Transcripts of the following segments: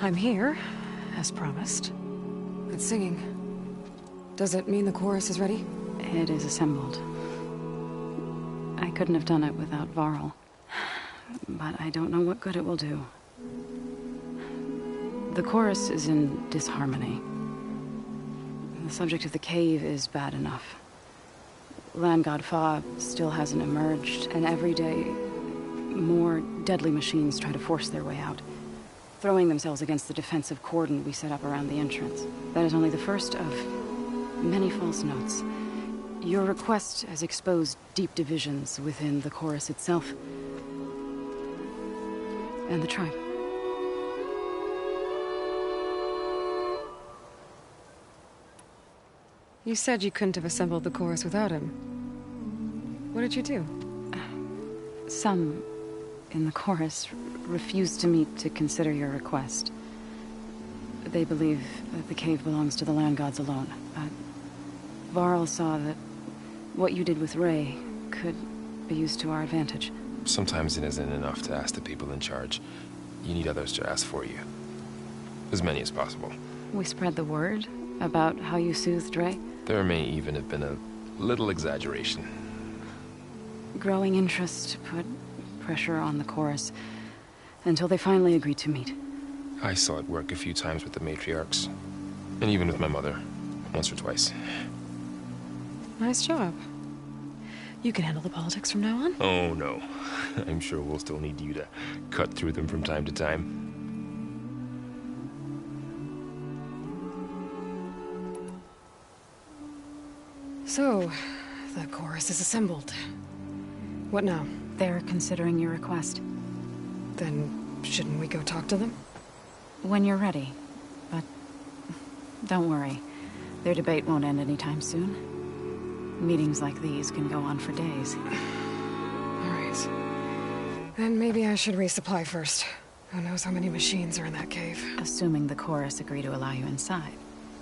I'm here, as promised. It's singing. Does it mean the chorus is ready? It is assembled. I couldn't have done it without Varl. But I don't know what good it will do. The chorus is in disharmony. The subject of the cave is bad enough. Land God Fa still hasn't emerged, and every day, more deadly machines try to force their way out, throwing themselves against the defensive cordon we set up around the entrance. That is only the first of many false notes. Your request has exposed deep divisions within the chorus itself and the tribe. You said you couldn't have assembled the chorus without him. What did you do? Some in the chorus refused to meet to consider your request. They believe that the cave belongs to the land gods alone. But Varl saw that what you did with Ray could be used to our advantage. Sometimes it isn't enough to ask the people in charge. You need others to ask for you. As many as possible. We spread the word about how you soothed Ray. There may even have been a little exaggeration. Growing interest put pressure on the chorus until they finally agreed to meet. I saw it work a few times with the matriarchs. And even with my mother. Once or twice. Nice job. You can handle the politics from now on? Oh, no. I'm sure we'll still need you to cut through them from time to time. So, the chorus is assembled. What now? They're considering your request. Then, shouldn't we go talk to them? When you're ready. But don't worry. Their debate won't end anytime soon. Meetings like these can go on for days. Alright. Then maybe I should resupply first. Who knows how many machines are in that cave? Assuming the chorus agree to allow you inside.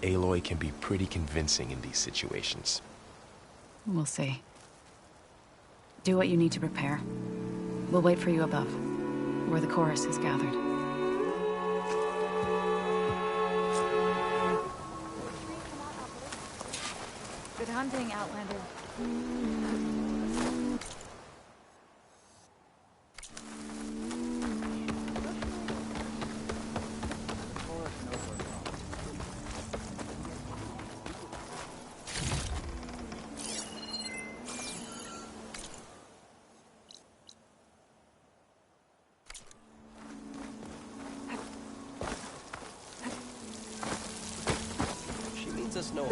Aloy can be pretty convincing in these situations. We'll see. Do what you need to prepare. We'll wait for you above, where the chorus is gathered. Good hunting, Outlander. She means us no.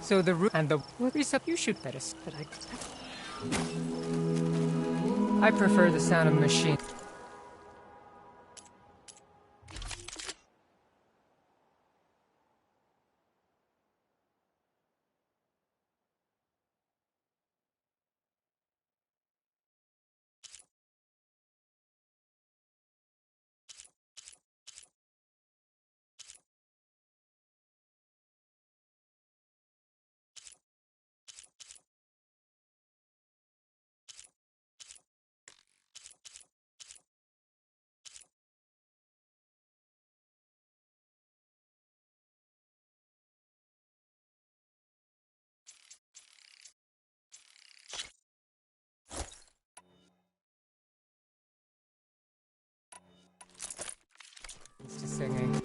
So the root and the what is up? You shoot better, but I. I prefer the sound of machines. To singing.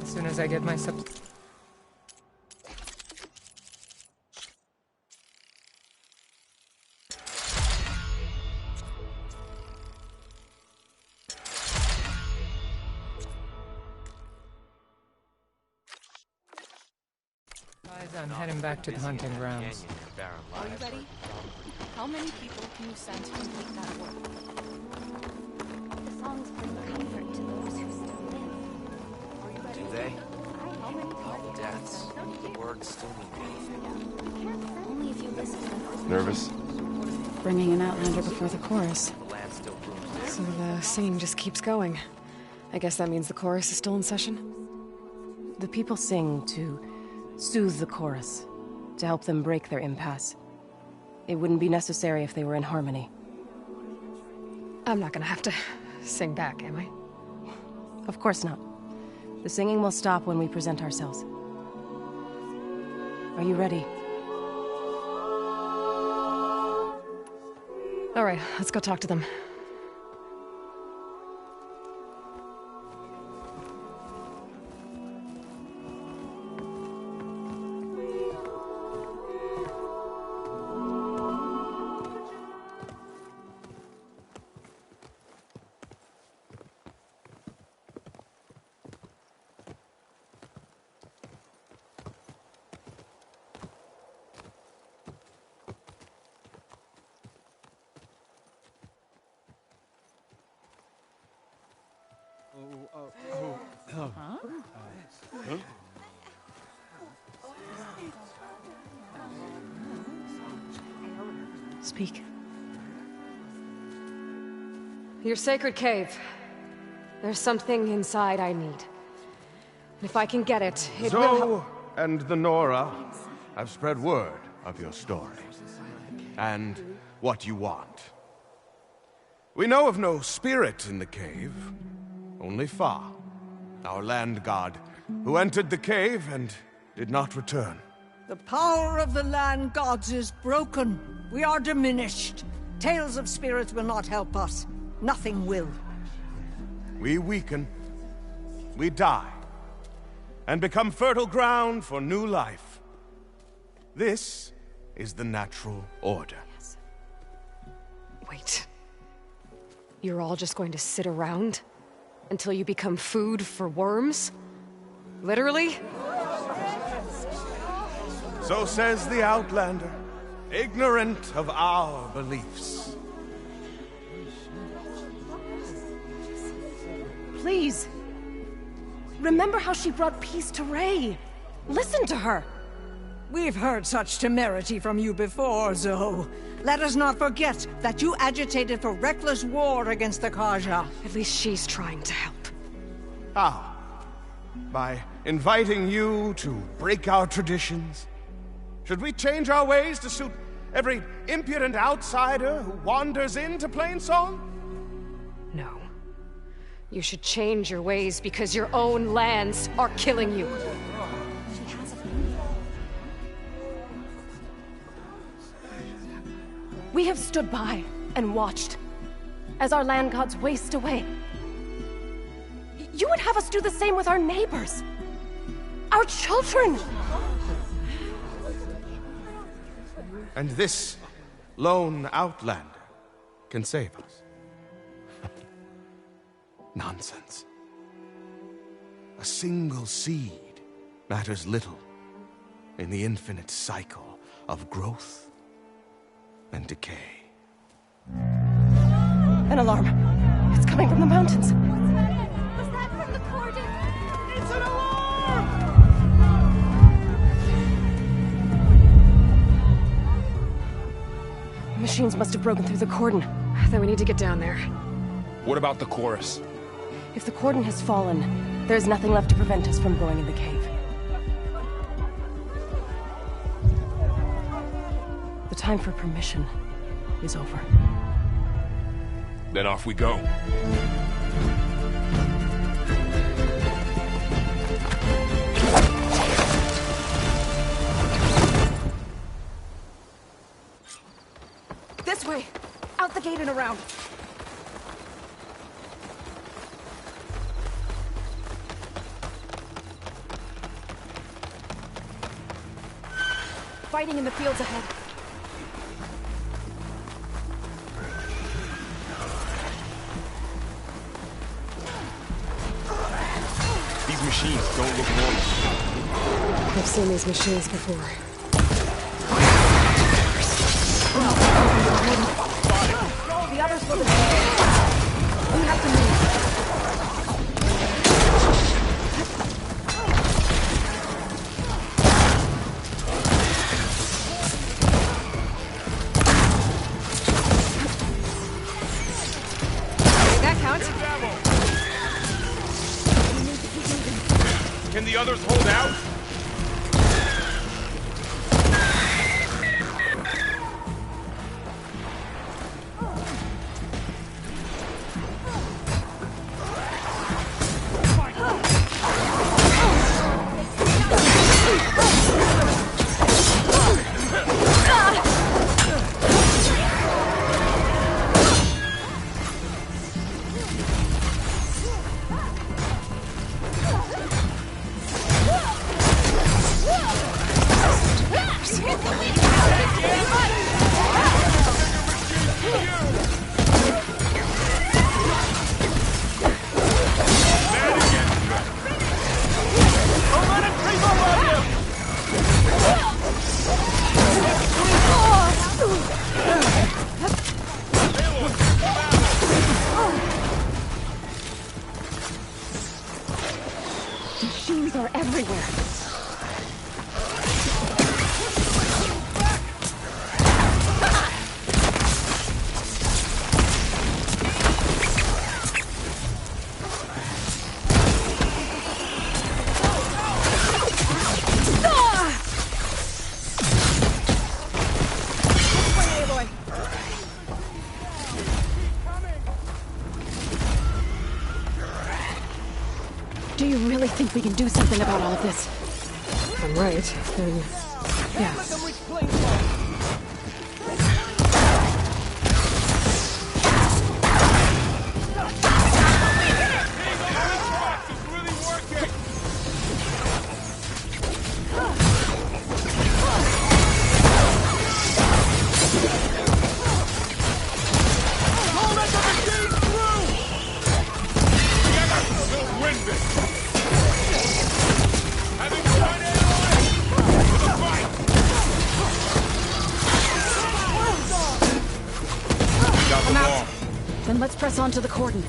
As soon as I get my I'm heading back to the hunting grounds. Are you ready? How many people can you send to complete that work? The songs bring comfort to those who still live. Are you ready? Do they? How many All the deaths. The words still mean anything. Only if you listen. Nervous? Bringing an Outlander before the chorus. The land still blooms there. So the singing just keeps going. I guess that means the chorus is still in session? The people sing to soothe the chorus, to help them break their impasse. It wouldn't be necessary if they were in harmony. I'm not gonna have to sing back, am I? Of course not. The singing will stop when we present ourselves. Are you ready? All right, let's go talk to them. Speak. Your sacred cave. There's something inside I need. And if I can get it, it will help. And the Nora have spread word of your story. And what you want. We know of no spirit in the cave. Only Fa, our land god, who entered the cave and did not return. The power of the land gods is broken. We are diminished. Tales of spirits will not help us. Nothing will. We weaken. We die. And become fertile ground for new life. This is the natural order. Yes. Wait. You're all just going to sit around? Until you become food for worms? Literally? So says the Outlander, ignorant of our beliefs. Please. Remember how she brought peace to Ray. Listen to her. We've heard such temerity from you before, Zoe. Let us not forget that you agitated for reckless war against the Kaja. At least she's trying to help. How? By inviting you to break our traditions? Should we change our ways to suit every impudent outsider who wanders into Plainsong? No. You should change your ways because your own lands are killing you. We have stood by and watched as our land gods waste away. You would have us do the same with our neighbors, our children. And this lone Outlander can save us. Nonsense. A single seed matters little in the infinite cycle of growth and decay. An alarm. It's coming from the mountains. Was that from the Corden? It's an alarm! Machines must have broken through the cordon. Then we need to get down there. What about the chorus? If the cordon has fallen, there's nothing left to prevent us from going in the cave. The time for permission is over. Then off we go. This way! Out the gate and around. Fighting in the fields ahead. These machines don't look normal. I've seen these machines before. The others will be. We have to move. Did that count? Can the others hold out? Machines are everywhere. Do you really think we can do something about all of this? If I'm right, then yes. Having fun, everyone! For the fight! Then let's press on to the cordon.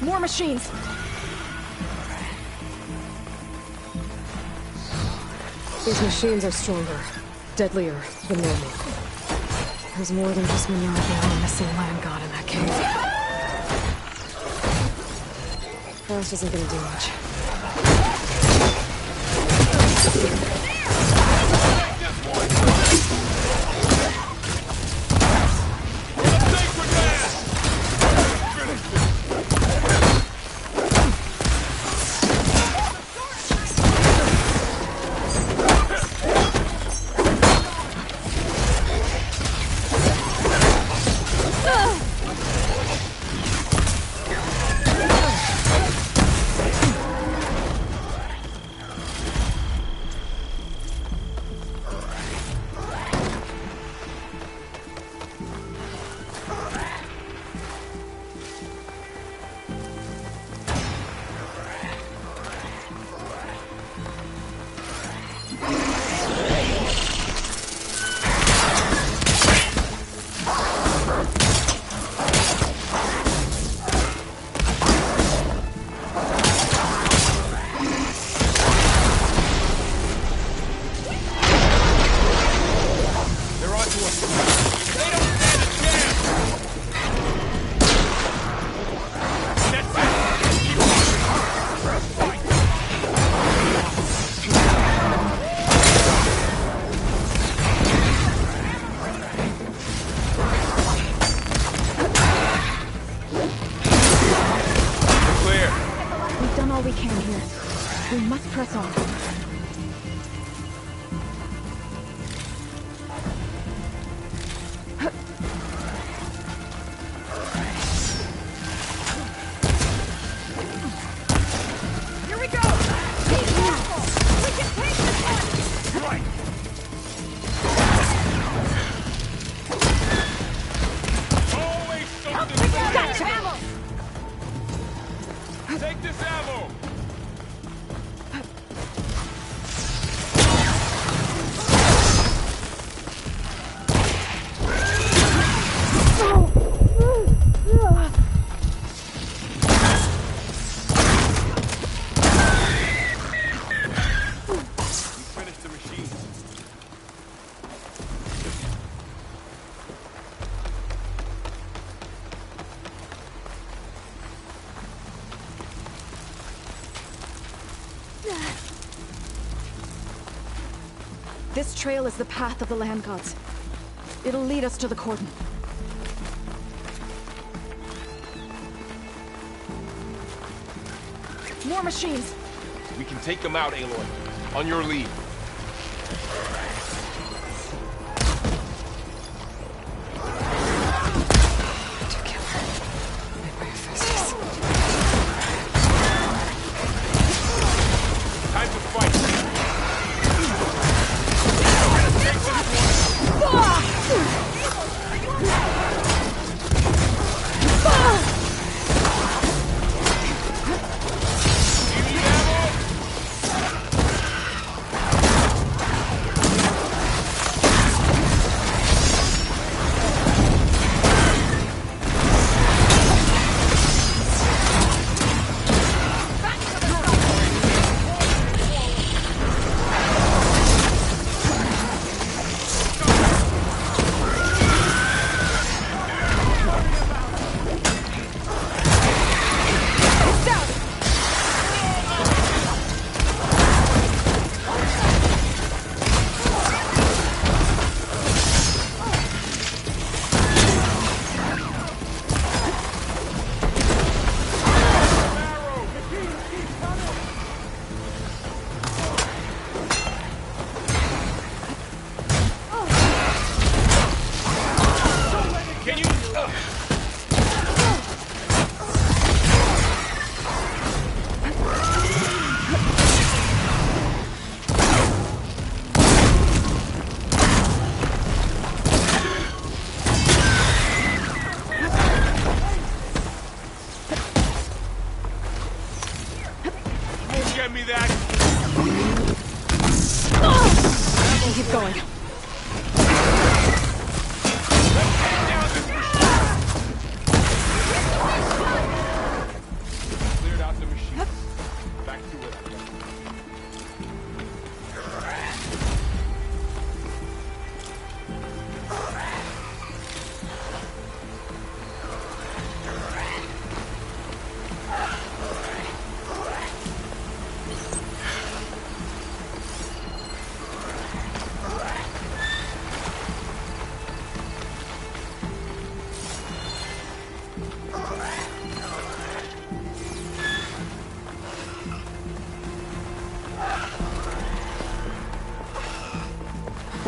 More machines! These machines are stronger, deadlier than normal. There's more than just Minerva and a missing land god in that cave. Frost isn't gonna do much. This trail is the path of the land gods. It'll lead us to the cordon. More machines! We can take them out, Aloy. On your lead.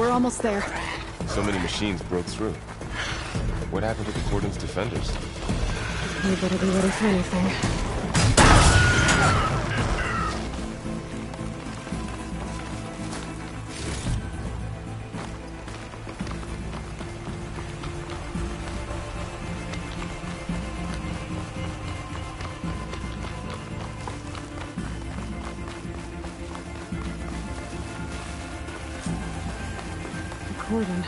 We're almost there. So many machines broke through. What happened to the Cordon's defenders? You better be ready for anything. Cordon.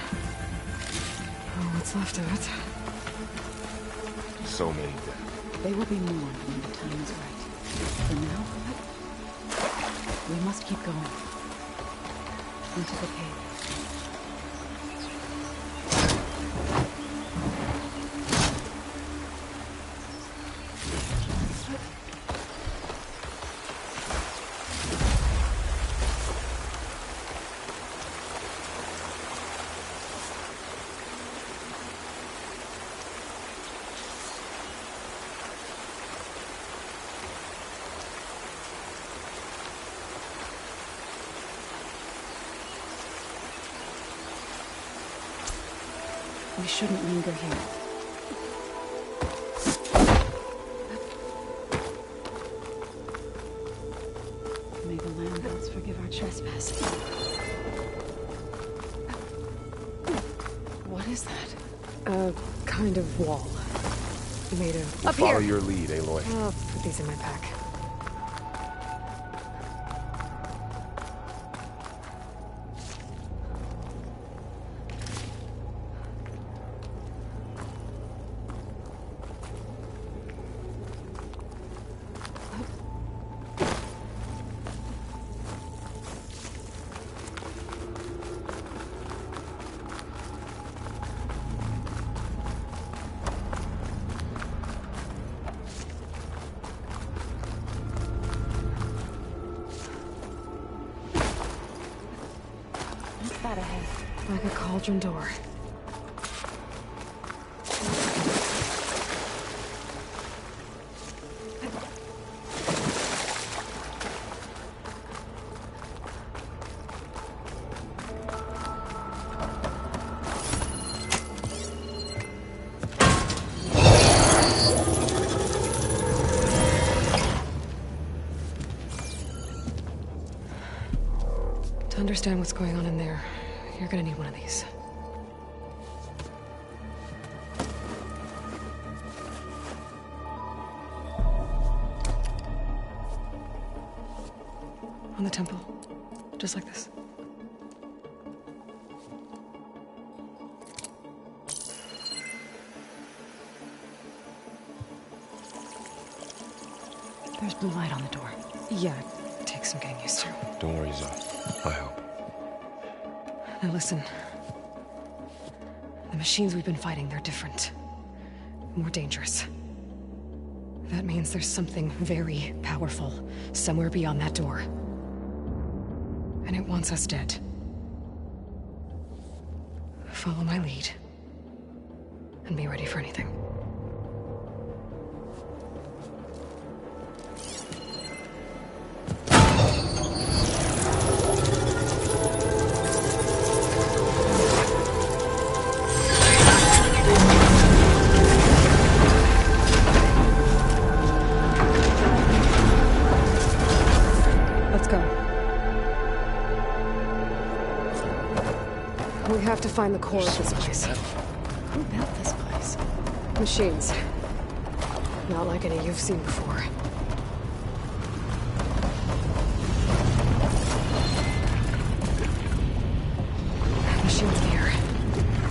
Oh, what's left of it? So many dead. They will be more when the time is right. For now, we must keep going. Into the cave. We shouldn't linger here. May the land gods forgive our trespass. What is that? A kind of wall. Made of... Up Follow here! your lead, Aloy. I'll put these in my pack. What's that ahead? Like a cauldron door. To understand what's going on in there, you're gonna need one of these. On the temple. Just like this. There's blue light on the door. Yeah, it takes some getting used to. Don't worry, Zoe. I help. Now listen. The machines we've been fighting, they're different. More dangerous. That means there's something very powerful somewhere beyond that door. And it wants us dead. Follow my lead. And be ready for anything. Let's go. We have to find the core of this place. Who built this place? Machines. Not like any you've seen before. Machines here.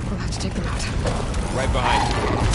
We'll have to take them out. Right behind you.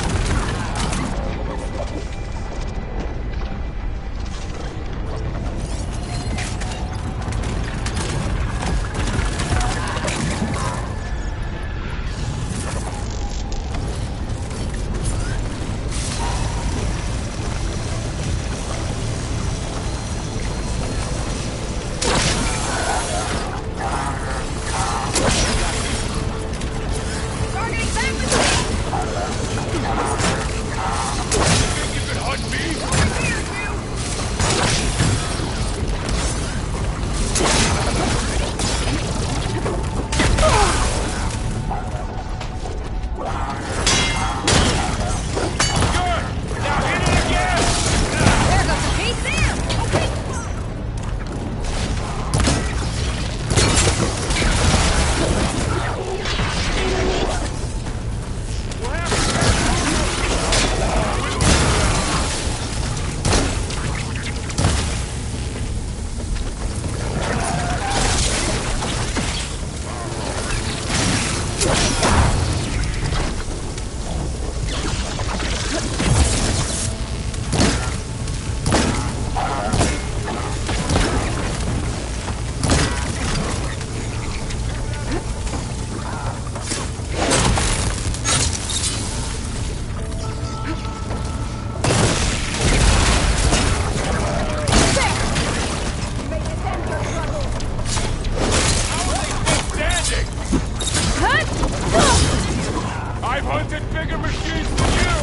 invented bigger machines than you!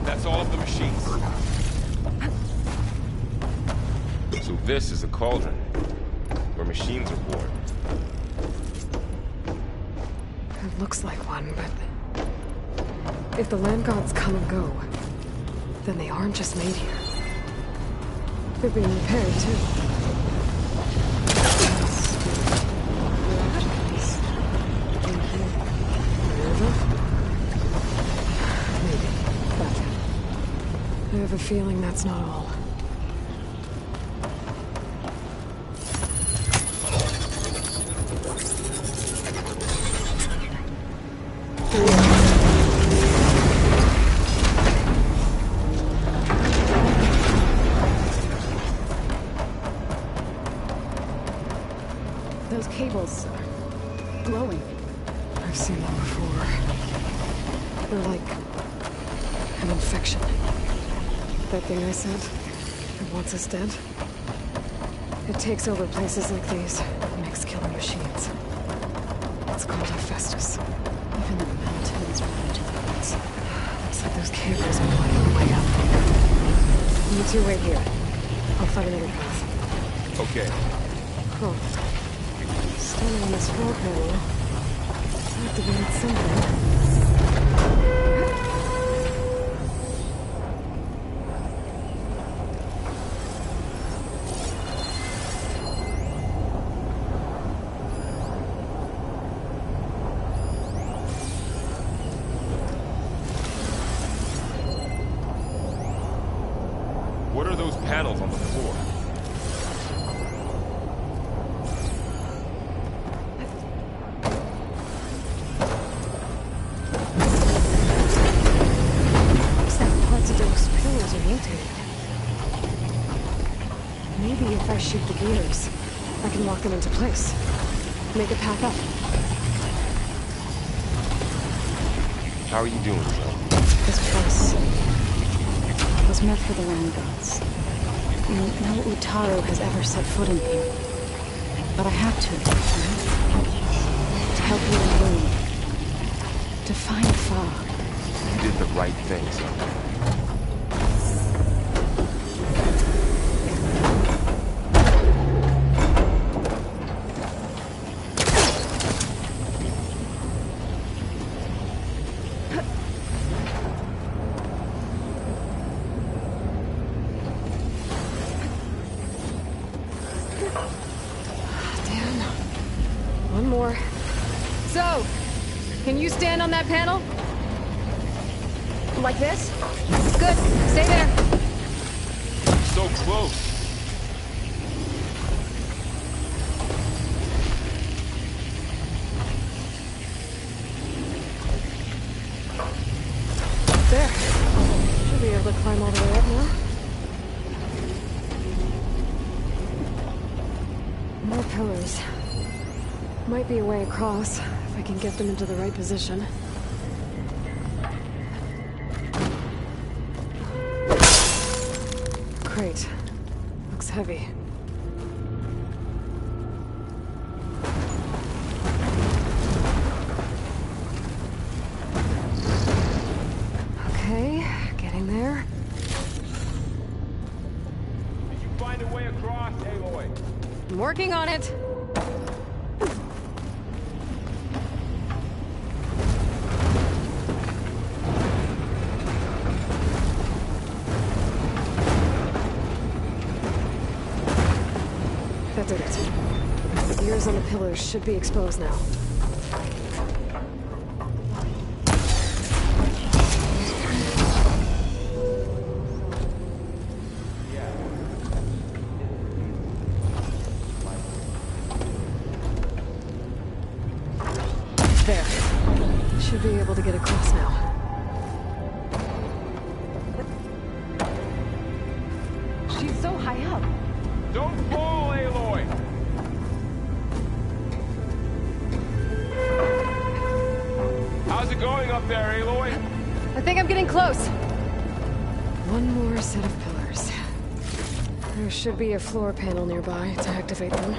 That's all of the machines. So this is a cauldron, where machines are born. It looks like one, but... if the land gods come and go, then they aren't just made here. They're being repaired, too. Maybe, but I have a feeling that's not all. Those cables glowing. I've seen them before. They're like an infection. That thing I said, that wants us dead. It takes over places like these, makes killing machines. It's called Hephaestus. Even the mountains run into the woods. Looks like those cables are blocking the way up. You two wait here. I'll find another path. Okay. Cool. Standing on this floor panel. Activated something. What are those panels on the floor? Looks like parts of those pillars are rotating. Maybe if I shoot the gears, I can lock them into place. Make a path up. How are you doing, Joe? This place was meant for the land gods. No Utaru has ever set foot in here. But I had to, right? To help you and Lune. To find Fa. You did the right thing, son. One more. So, can you stand on that panel? Like this? Good. Stay there. So close. There. Should be able to climb all the way up now. More pillars. Might be a way across, if I can get them into the right position. Crate. Looks heavy. Okay, getting there. Did you find a way across, Aloy? I'm working on it. That did it. The gears on the pillars should be exposed now. There. Should be able to get across now. She's so high up. Don't fall, Aloy! How's it going up there, Aloy? I think I'm getting close. One more set of pillars. There should be a floor panel nearby to activate them.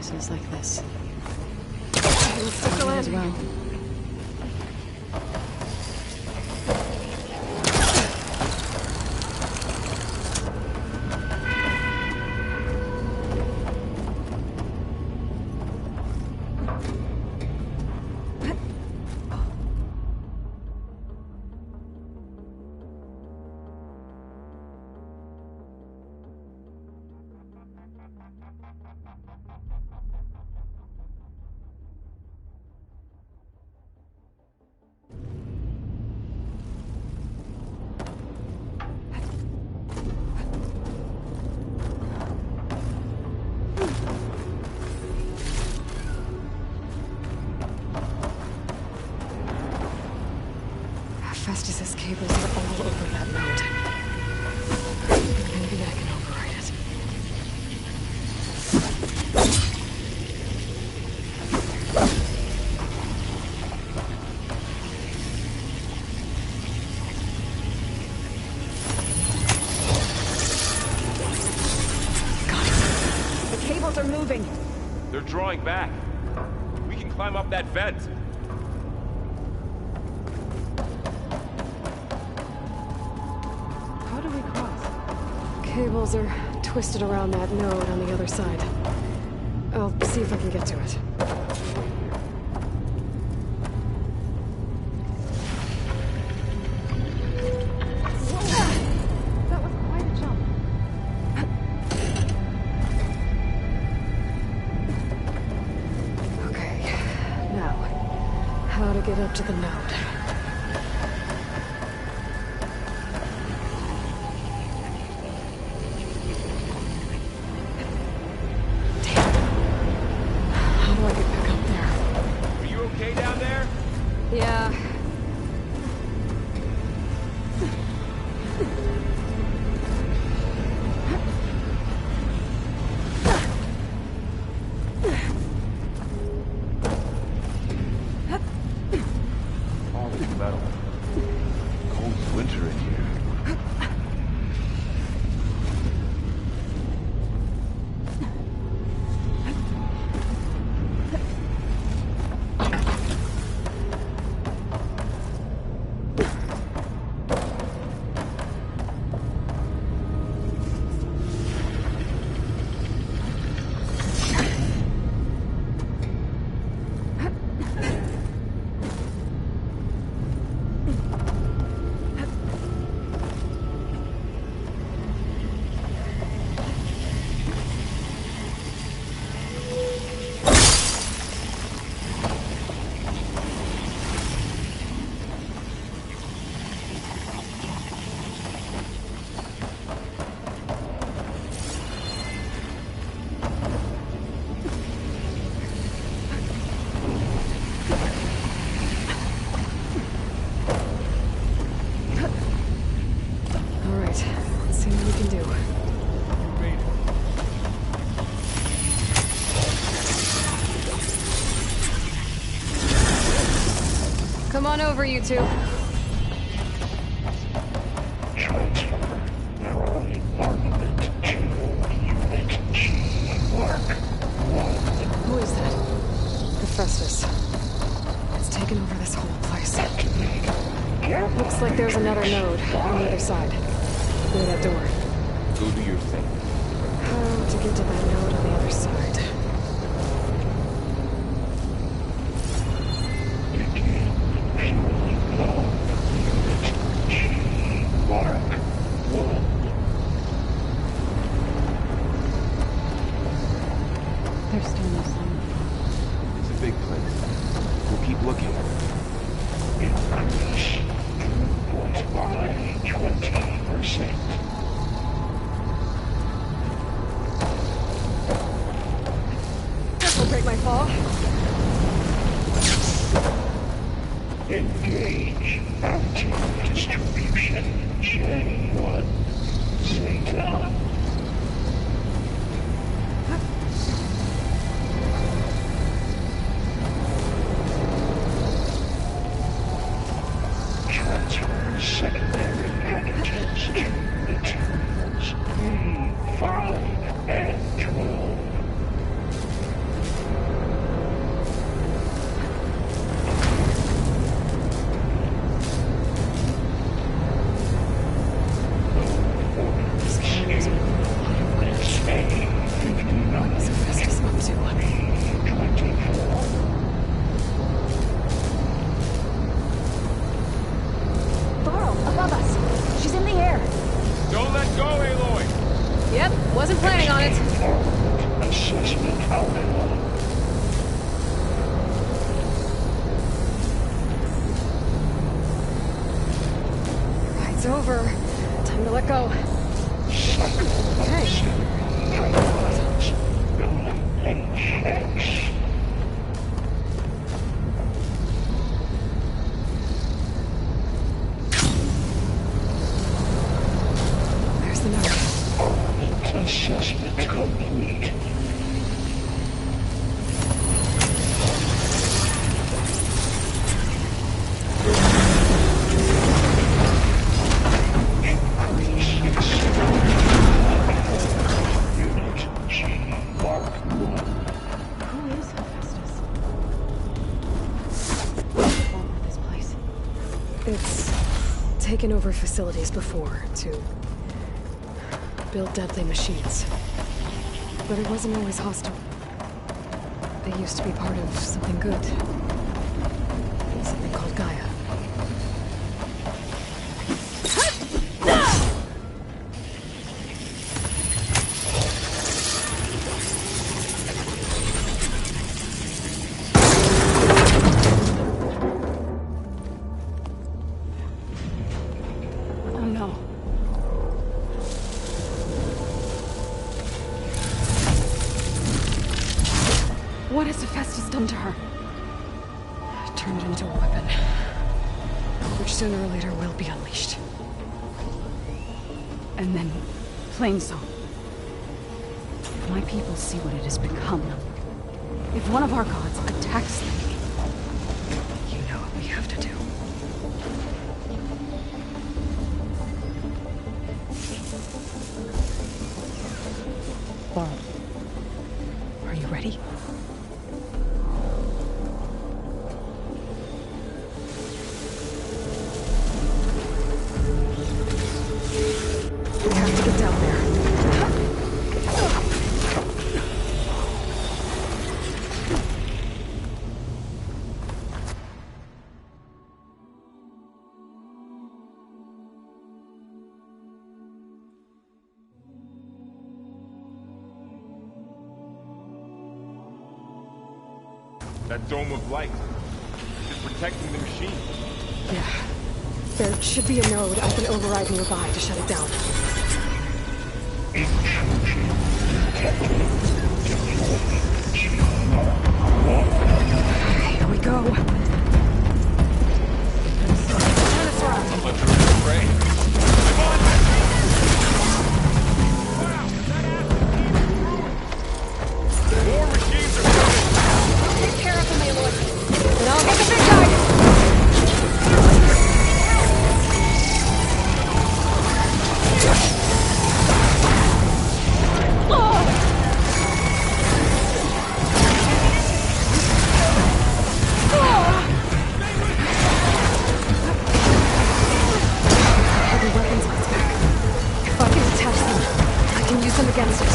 places like this. Stick Might as well. Festus's cables are all over that node. Maybe I can override it. Got it. The cables are moving. They're drawing back. We can climb up that vent. How do we cross? Cables are twisted around that node on the other side. I'll see if I can get to it. That was quite a jump. Okay, now, how to get up to the node? How do I get back up there? Are you okay down there? Yeah. All this metal. Cold winter in here. All right, let's see what we can do. Come on over, you two. Who is that? The Festus. It's taken over this whole place. Looks like there's another node on the other side. Near that door. Go do your thing. How to get to that node on the other side? There's still no sign. It's a big place. We'll keep looking. This will break my fall. Engage active distribution. J1. Zeta. Transfer secondary additives to materials E5 and 12. It's over. Time to let go. Okay. And checks. There's the note. Assessment complete. Taken over facilities before to build deadly machines. But it wasn't always hostile. They used to be part of something good. Something called Gaia. What has Hephaestus done to her? Turned it into a weapon, which sooner or later will be unleashed. And then, Plainsong. If my people see what it has become, if one of our gods attacks them, you know what we have to do. Laurel, are you ready? We have to get down there. That dome of light. It's protecting the machine. Yeah. There should be a node I can override nearby to shut it down. Here we go. Let the pray. More machines are coming! Take care of them, Aloy. And I'll get the big guy! Heavy weapons on its back. If I can attach them, I can use them against it.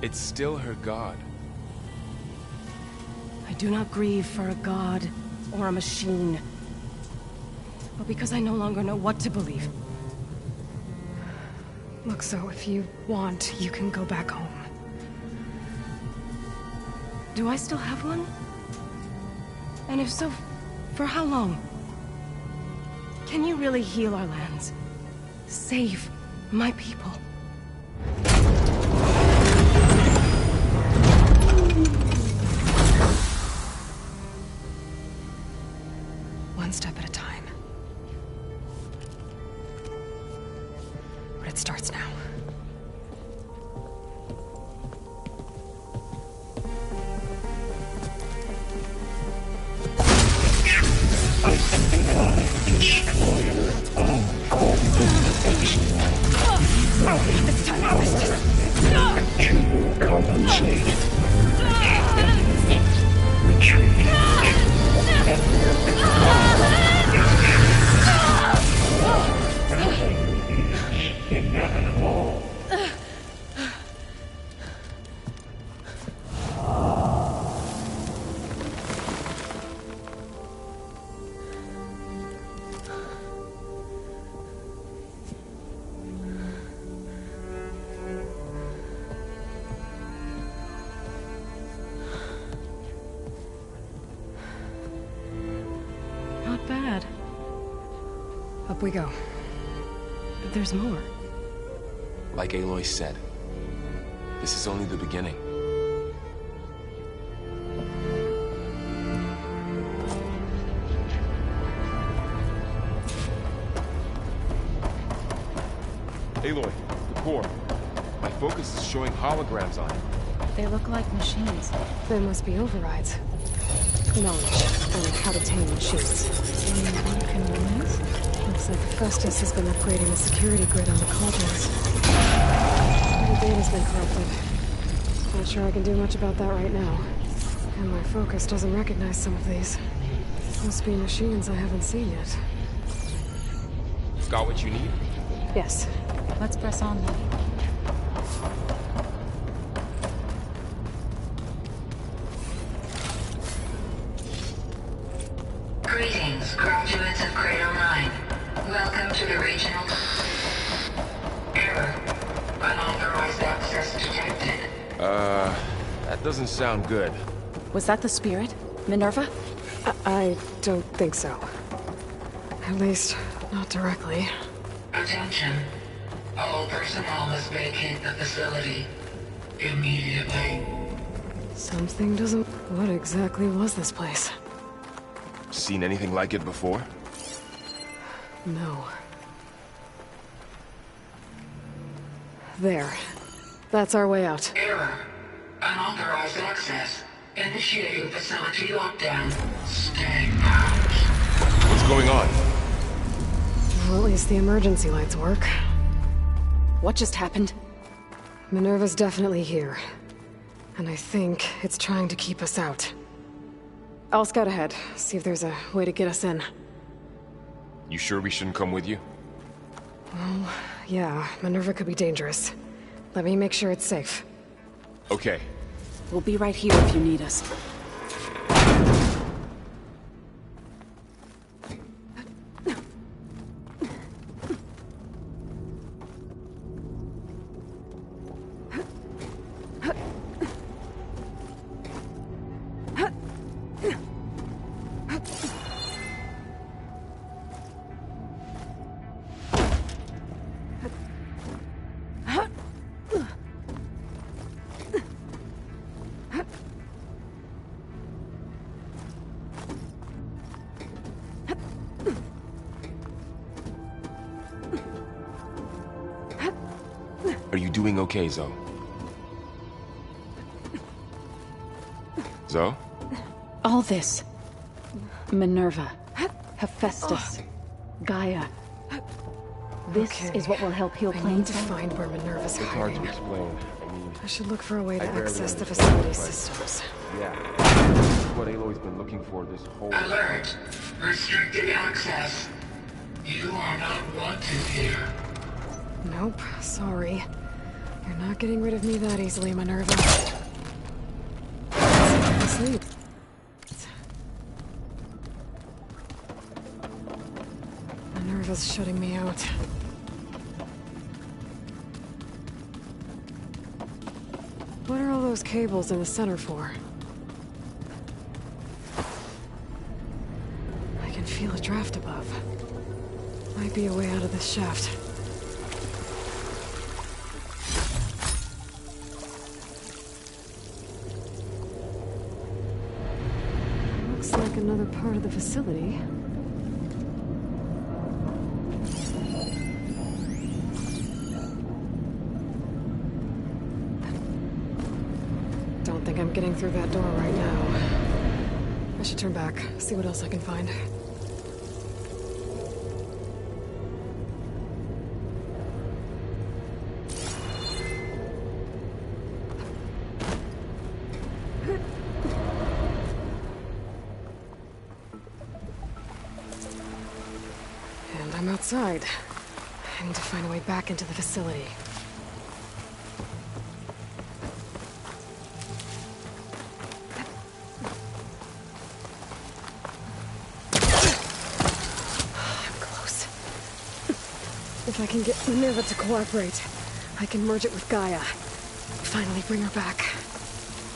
It's still her god. I do not grieve for a god or a machine, but because I no longer know what to believe. Look, so if you want, you can go back home. Do I still have one? And if so, for how long? Can you really heal our lands? Save my people? One step at a time. But it starts now. It's time to compensate. Retreat. Inevitable. Not bad. Up we go. There's more. Like Aloy said, this is only the beginning. Aloy, the core. My focus is showing holograms on it. They look like machines. There must be overrides. Knowledge on how to tame machines. Anyone can run these? Looks like Festus has been upgrading the security grid on the cauldrons. The data's been corrupted. Not sure I can do much about that right now. And my focus doesn't recognize some of these. Must be machines I haven't seen yet. Got what you need? Yes. Let's press on then. Greetings, graduates of Cradle 9. Welcome to the regional... Error. Unauthorized access detected. That doesn't sound good. Was that the spirit? Minerva? I don't think so. At least, not directly. Attention. All personnel must vacate the facility. Immediately. Something doesn't... What exactly was this place? Seen anything like it before? No. There. That's our way out. Error. Unauthorized access. Initiating facility lockdown. Stay out. What's going on? Well, at least the emergency lights work. What just happened? Minerva's definitely here. And I think it's trying to keep us out. I'll scout ahead, see if there's a way to get us in. You sure we shouldn't come with you? Well, yeah, Minerva could be dangerous. Let me make sure it's safe. Okay. We'll be right here if you need us. Are you doing okay, Zoe? Zoe? All this. Minerva. Hephaestus. Gaia. This is what will help heal I need Plains. to find where Minerva's It's hard hiding. to explain. I mean, I should look for a way to I barely access the understand, facility's but- systems. yeah. This is what Aloy's been looking for this whole... Alert. Restricted access. You are not wanted here. Nope, sorry. You're not getting rid of me that easily, Minerva. Sleep. Minerva's shutting me out. What are all those cables in the center for? I can feel a draft above. Might be a way out of this shaft. Looks like another part of the facility. Don't think I'm getting through that door right now. I should turn back, see what else I can find. And I'm outside. I need to find a way back into the facility. If I can get Minerva to cooperate, I can merge it with Gaia. Finally bring her back.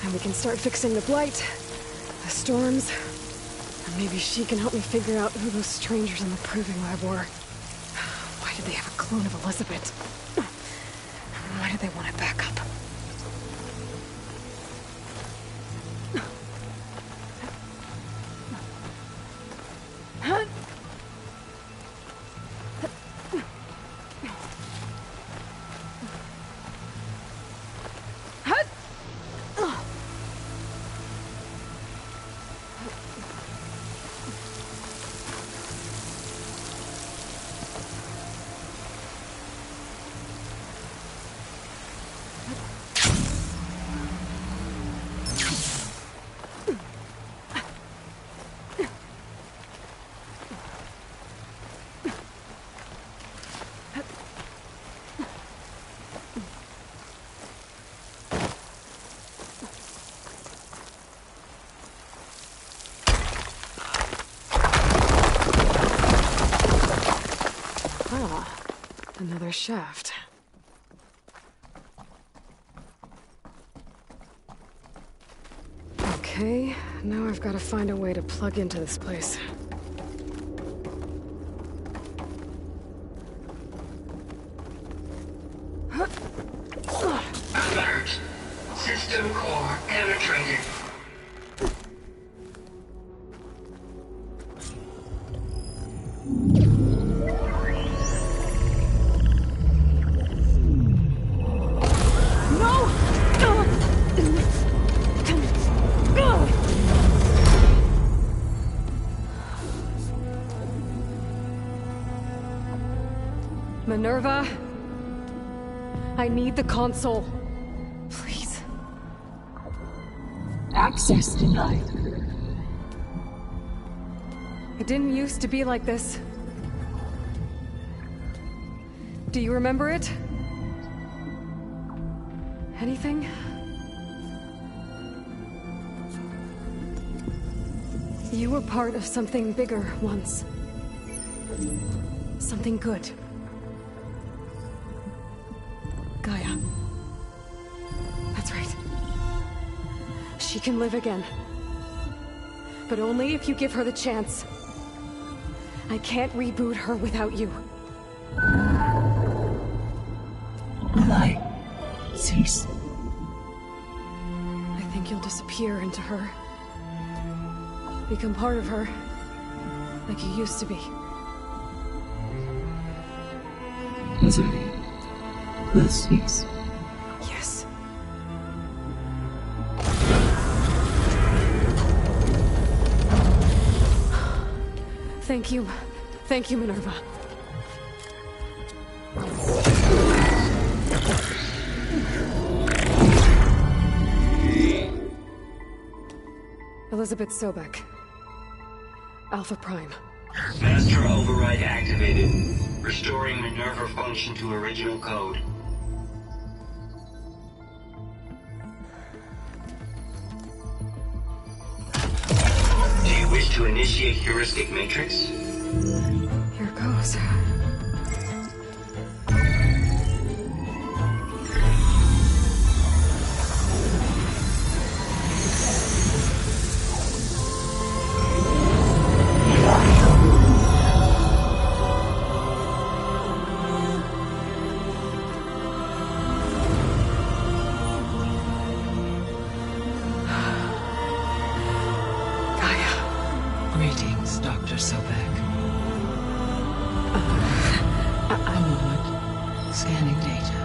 And we can start fixing the Blight, the storms, and maybe she can help me figure out who those strangers in the Proving Lab were. Why did they have a clone of Elizabeth? Why did they want it back up? Another shaft. Okay, now I've got to find a way to plug into this place. Alert! System core penetrated. Minerva, I need the console. Please. Access denied. It didn't used to be like this. Do you remember it? Anything? You were part of something bigger once. Something good. Gaia. That's right. She can live again. But only if you give her the chance. I can't reboot her without you. Light. Cease. I think you'll disappear into her. Become part of her. Like you used to be. Misery. Let's cease. Yes. Thank you. Thank you, Minerva. Elizabeth Sobek. Alpha Prime. Master override activated. Restoring Minerva function to original code. Wish to initiate heuristic matrix? Here goes. Greetings, Dr. Sobek. A moment. Scanning data.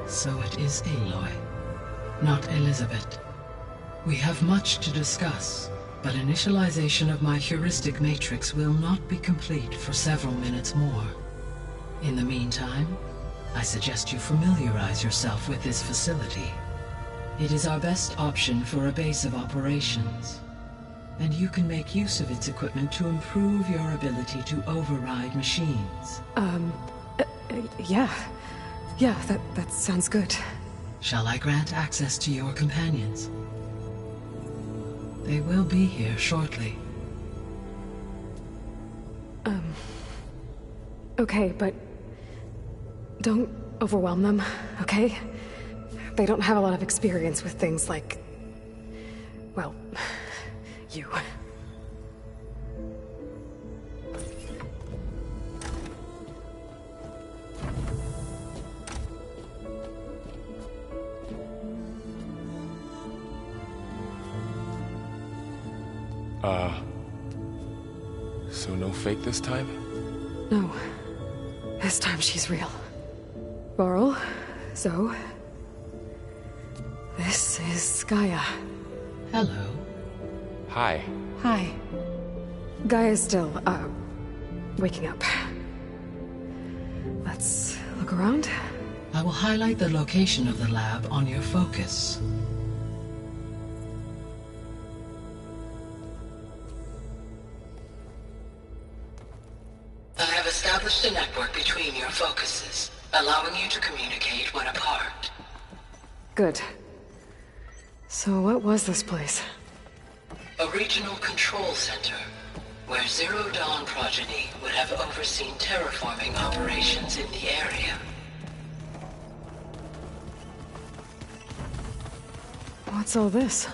So it is Aloy, not Elizabeth. We have much to discuss, but initialization of my heuristic matrix will not be complete for several minutes more. In the meantime, I suggest you familiarize yourself with this facility. It is our best option for a base of operations, and you can make use of its equipment to improve your ability to override machines. Yeah. Yeah, that sounds good. Shall I grant access to your companions? They will be here shortly. Okay, but don't overwhelm them, okay? They don't have a lot of experience with things like, well, you. So no fake this time? No. This time she's real. Varl, Zoe. This is Gaia. Hello. Hi. Hi. Gaia's still, waking up. Let's look around. I will highlight the location of the lab on your focus. I have established a network between your focuses, allowing you to communicate when apart. Good. So what was this place? A regional control center, where Zero Dawn progeny would have overseen terraforming operations in the area. What's all this?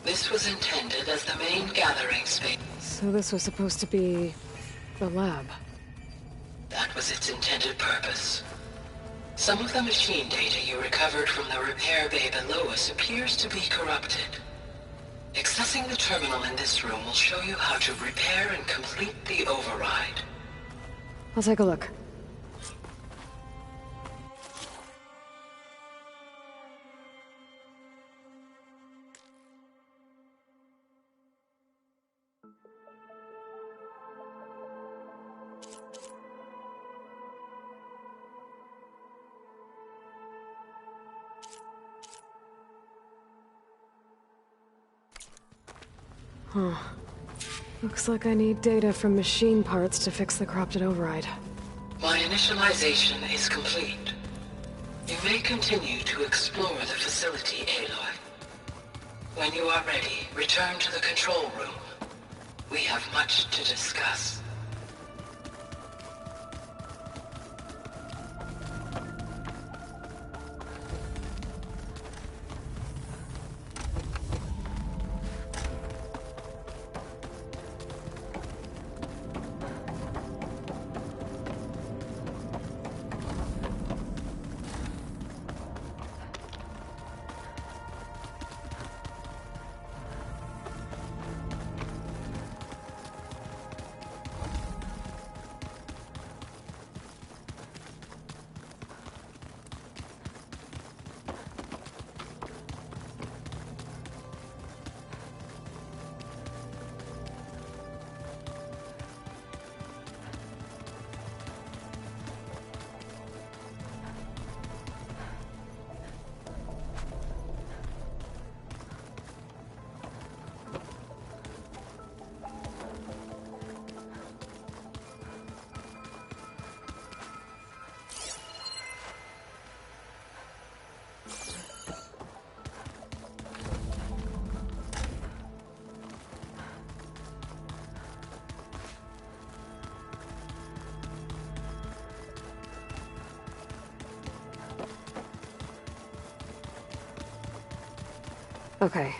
This was intended as the main gathering space. So this was supposed to be the lab. That was its intended purpose. Some of the machine data you recovered from the repair bay below us appears to be corrupted. Accessing the terminal in this room will show you how to repair and complete the override. I'll take a look. Huh. Looks like I need data from machine parts to fix the corrupted override. My initialization is complete. You may continue to explore the facility, Aloy. When you are ready, return to the control room. We have much to discuss. Okay.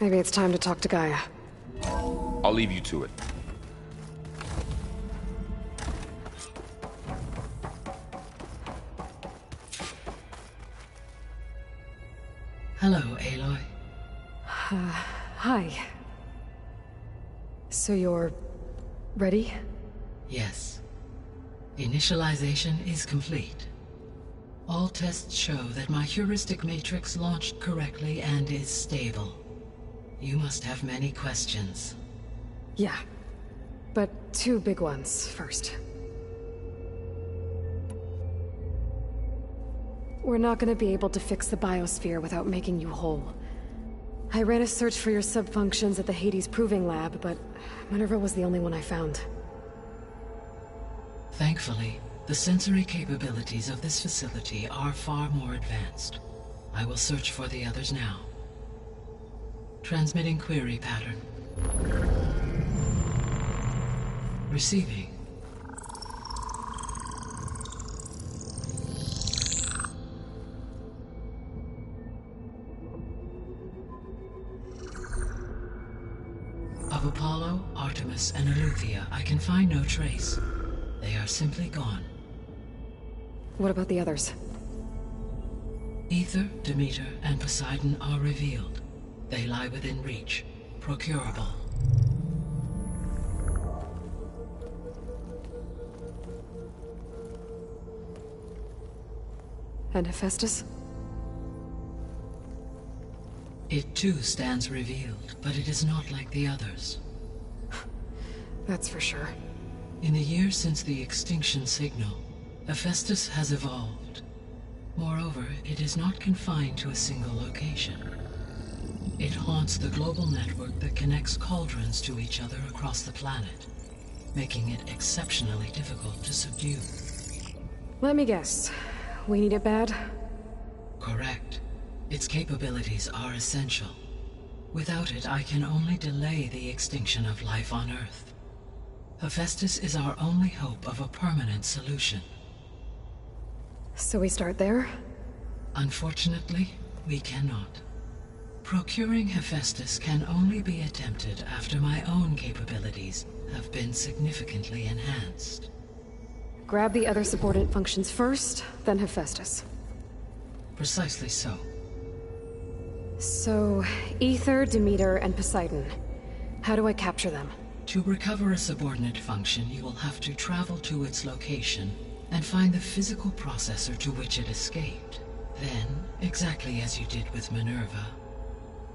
Maybe it's time to talk to Gaia. I'll leave you to it. Hello, Aloy. Hi. So you're... ready? Yes. Initialization is complete. All tests show that my heuristic matrix launched correctly and is stable. You must have many questions. Yeah. But 2 big ones first. We're not gonna be able to fix the biosphere without making you whole. I ran a search for your subfunctions at the Hades Proving Lab, but Minerva was the only one I found. Thankfully, the sensory capabilities of this facility are far more advanced. I will search for the others now. Transmitting query pattern. Receiving. Of Apollo, Artemis, and Eleuthia, I can find no trace. They are simply gone. What about the others? Aether, Demeter, and Poseidon are revealed. They lie within reach, procurable. And Hephaestus? It too stands revealed, but it is not like the others. That's for sure. In the years since the extinction signal, Hephaestus has evolved. Moreover, it is not confined to a single location. It haunts the global network that connects cauldrons to each other across the planet, making it exceptionally difficult to subdue. Let me guess. We need it bad? Correct. Its capabilities are essential. Without it, I can only delay the extinction of life on Earth. Hephaestus is our only hope of a permanent solution. So we start there? Unfortunately, we cannot. Procuring Hephaestus can only be attempted after my own capabilities have been significantly enhanced. Grab the other subordinate functions first, then Hephaestus. Precisely so. So, Aether, Demeter, and Poseidon. How do I capture them? To recover a subordinate function, you will have to travel to its location and find the physical processor to which it escaped. Then, exactly as you did with Minerva,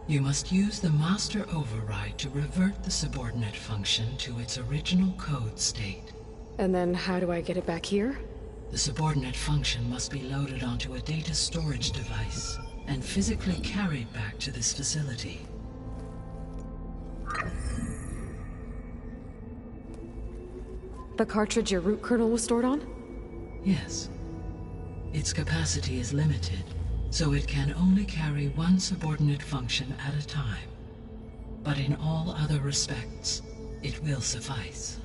you must use the master override to revert the subordinate function to its original code state. And then how do I get it back here? The subordinate function must be loaded onto a data storage device and physically carried back to this facility. The cartridge your root kernel was stored on? Yes. Its capacity is limited, so it can only carry one subordinate function at a time. But in all other respects, it will suffice.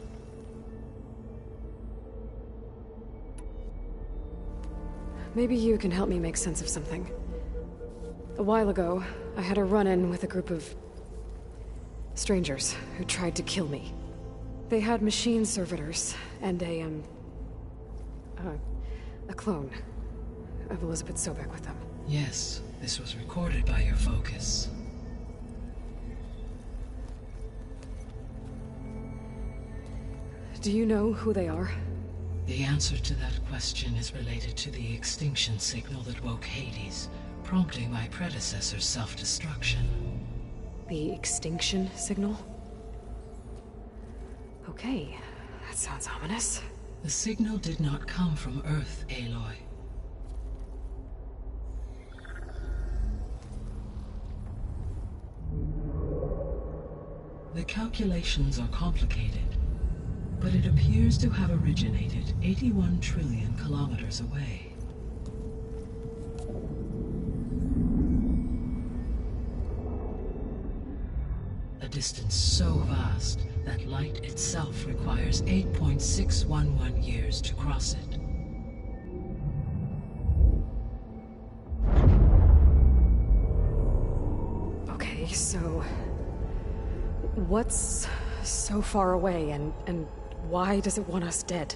Maybe you can help me make sense of something. A while ago, I had a run-in with a group of strangers who tried to kill me. They had machine servitors and a clone of Elizabeth Sobek with them. Yes, this was recorded by your focus. Do you know who they are? The answer to that question is related to the extinction signal that woke Hades, prompting my predecessor's self-destruction. The extinction signal? Okay, that sounds ominous. The signal did not come from Earth, Aloy. The calculations are complicated, but it appears to have originated 81 trillion kilometers away. A distance so vast that light itself requires 8.611 years to cross it. what's so far away, and why does it want us dead?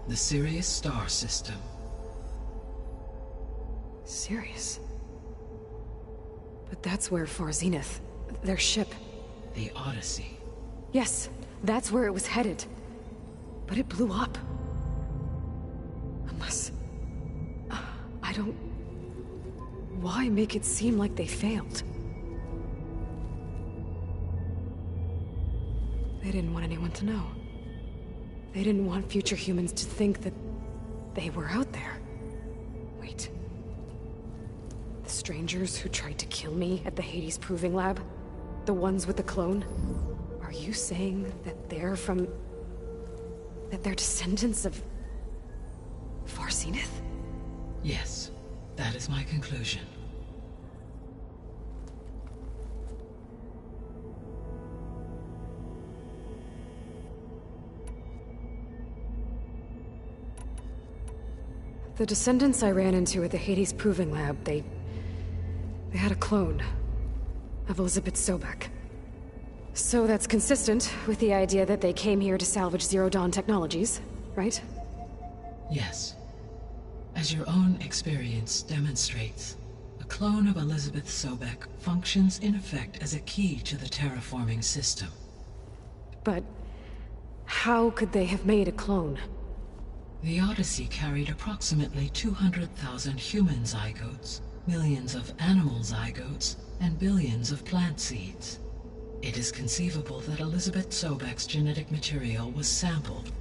The Sirius star system. Sirius? But that's where Far Zenith, their ship... The Odyssey. Yes, that's where it was headed. But it blew up. Unless... I don't... Why make it seem like they failed? They didn't want anyone to know. They didn't want future humans to think that they were out there. Wait. The strangers who tried to kill me at the Hades Proving Lab? The ones with the clone? Are you saying that they're from... that they're descendants of... Far Zenith? Yes, that is my conclusion. The descendants I ran into at the Hades Proving Lab, they had a clone of Elizabeth Sobek. So that's consistent with the idea that they came here to salvage Zero Dawn technologies, right? Yes. As your own experience demonstrates, a clone of Elizabeth Sobek functions in effect as a key to the terraforming system. But how could they have made a clone? The Odyssey carried approximately 200,000 human zygotes, millions of animal zygotes, and billions of plant seeds. It is conceivable that Elizabeth Sobek's genetic material was sampled,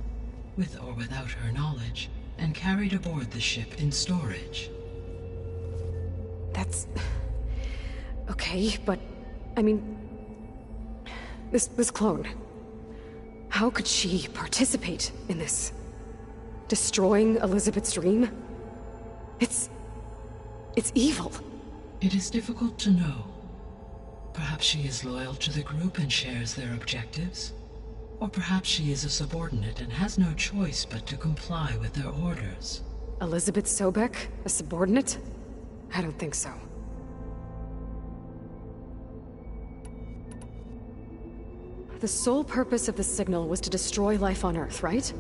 with or without her knowledge, and carried aboard the ship in storage. That's... okay, but... I mean... This clone... How could she participate in this? Destroying Elizabeth's dream? It's evil. It is difficult to know. Perhaps she is loyal to the group and shares their objectives. Or perhaps she is a subordinate and has no choice but to comply with their orders. Elizabeth Sobek? A subordinate? I don't think so. The sole purpose of the signal was to destroy life on Earth, right?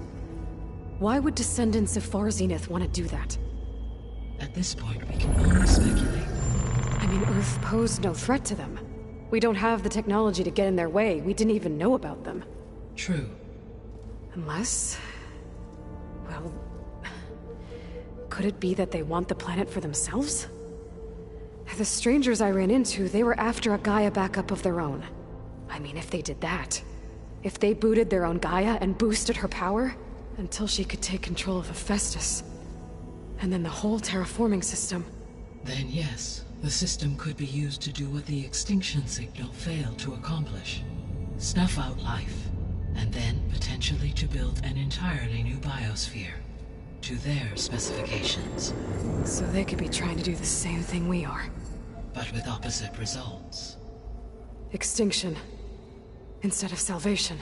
Why would descendants of Far Zenith want to do that? At this point, we can only speculate. I mean, Earth posed no threat to them. We don't have the technology to get in their way. We didn't even know about them. True. Unless... well... could it be that they want the planet for themselves? The strangers I ran into, they were after a Gaia backup of their own. I mean, if they did that... if they booted their own Gaia and boosted her power... until she could take control of Hephaestus. And then the whole terraforming system. Then yes, the system could be used to do what the extinction signal failed to accomplish. Snuff out life, and then potentially to build an entirely new biosphere. To their specifications. So they could be trying to do the same thing we are. But with opposite results. Extinction. Instead of salvation.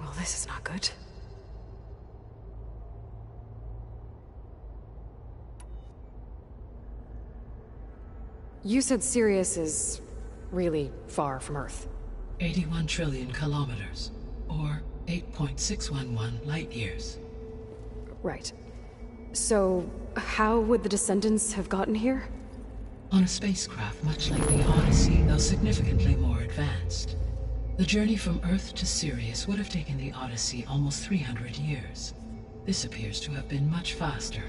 Well, this is not good. You said Sirius is really far from Earth. 81 trillion kilometers, or 8.611 light years. Right. So, how would the descendants have gotten here? On a spacecraft much like the Odyssey, though significantly more advanced. The journey from Earth to Sirius would have taken the Odyssey almost 300 years. This appears to have been much faster.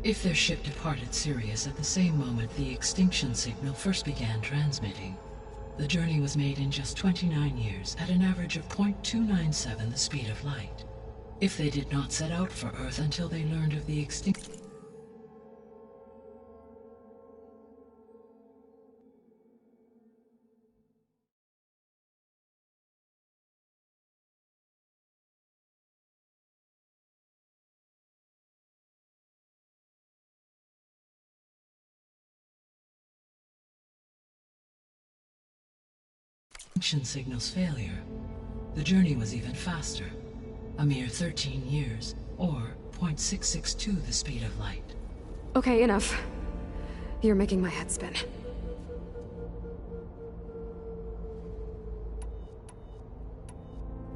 If their ship departed Sirius at the same moment the extinction signal first began transmitting, the journey was made in just 29 years at an average of 0.297 the speed of light. If they did not set out for Earth until they learned of the extinction... signal's failure, the journey was even faster, a mere 13 years, or 0.662 the speed of light. Okay, enough. You're making my head spin.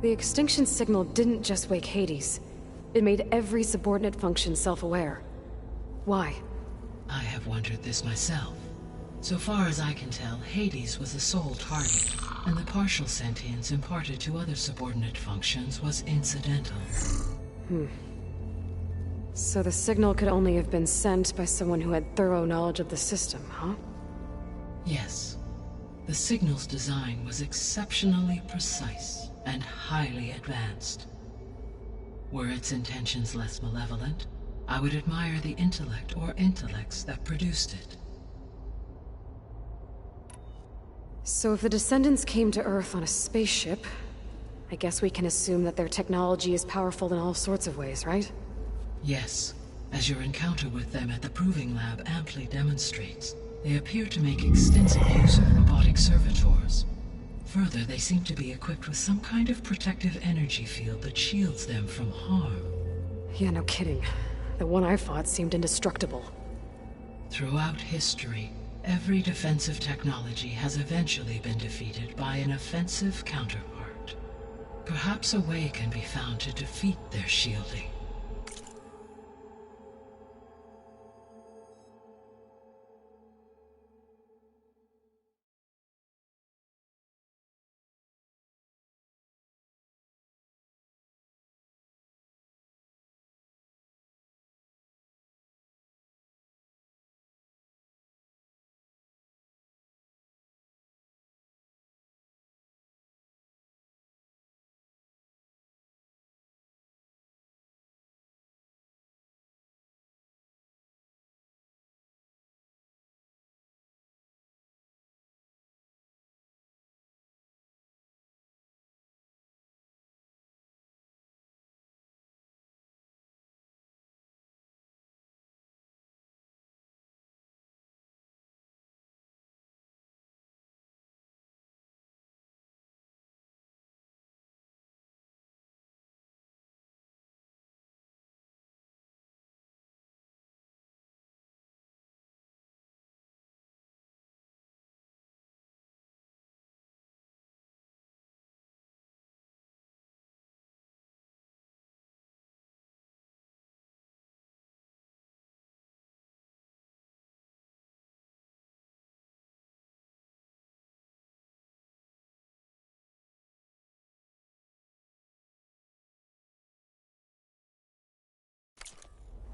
The extinction signal didn't just wake Hades. It made every subordinate function self-aware. Why? I have wondered this myself. So far as I can tell, Hades was the sole target, and the partial sentience imparted to other subordinate functions was incidental. So the signal could only have been sent by someone who had thorough knowledge of the system, huh? Yes. The signal's design was exceptionally precise and highly advanced. Were its intentions less malevolent, I would admire the intellect or intellects that produced it. So if the Descendants came to Earth on a spaceship, I guess we can assume that their technology is powerful in all sorts of ways, right? Yes. As your encounter with them at the Proving Lab amply demonstrates, they appear to make extensive use of robotic servitors. Further, they seem to be equipped with some kind of protective energy field that shields them from harm. Yeah, no kidding. The one I fought seemed indestructible. Throughout history, every defensive technology has eventually been defeated by an offensive counterpart. Perhaps a way can be found to defeat their shielding.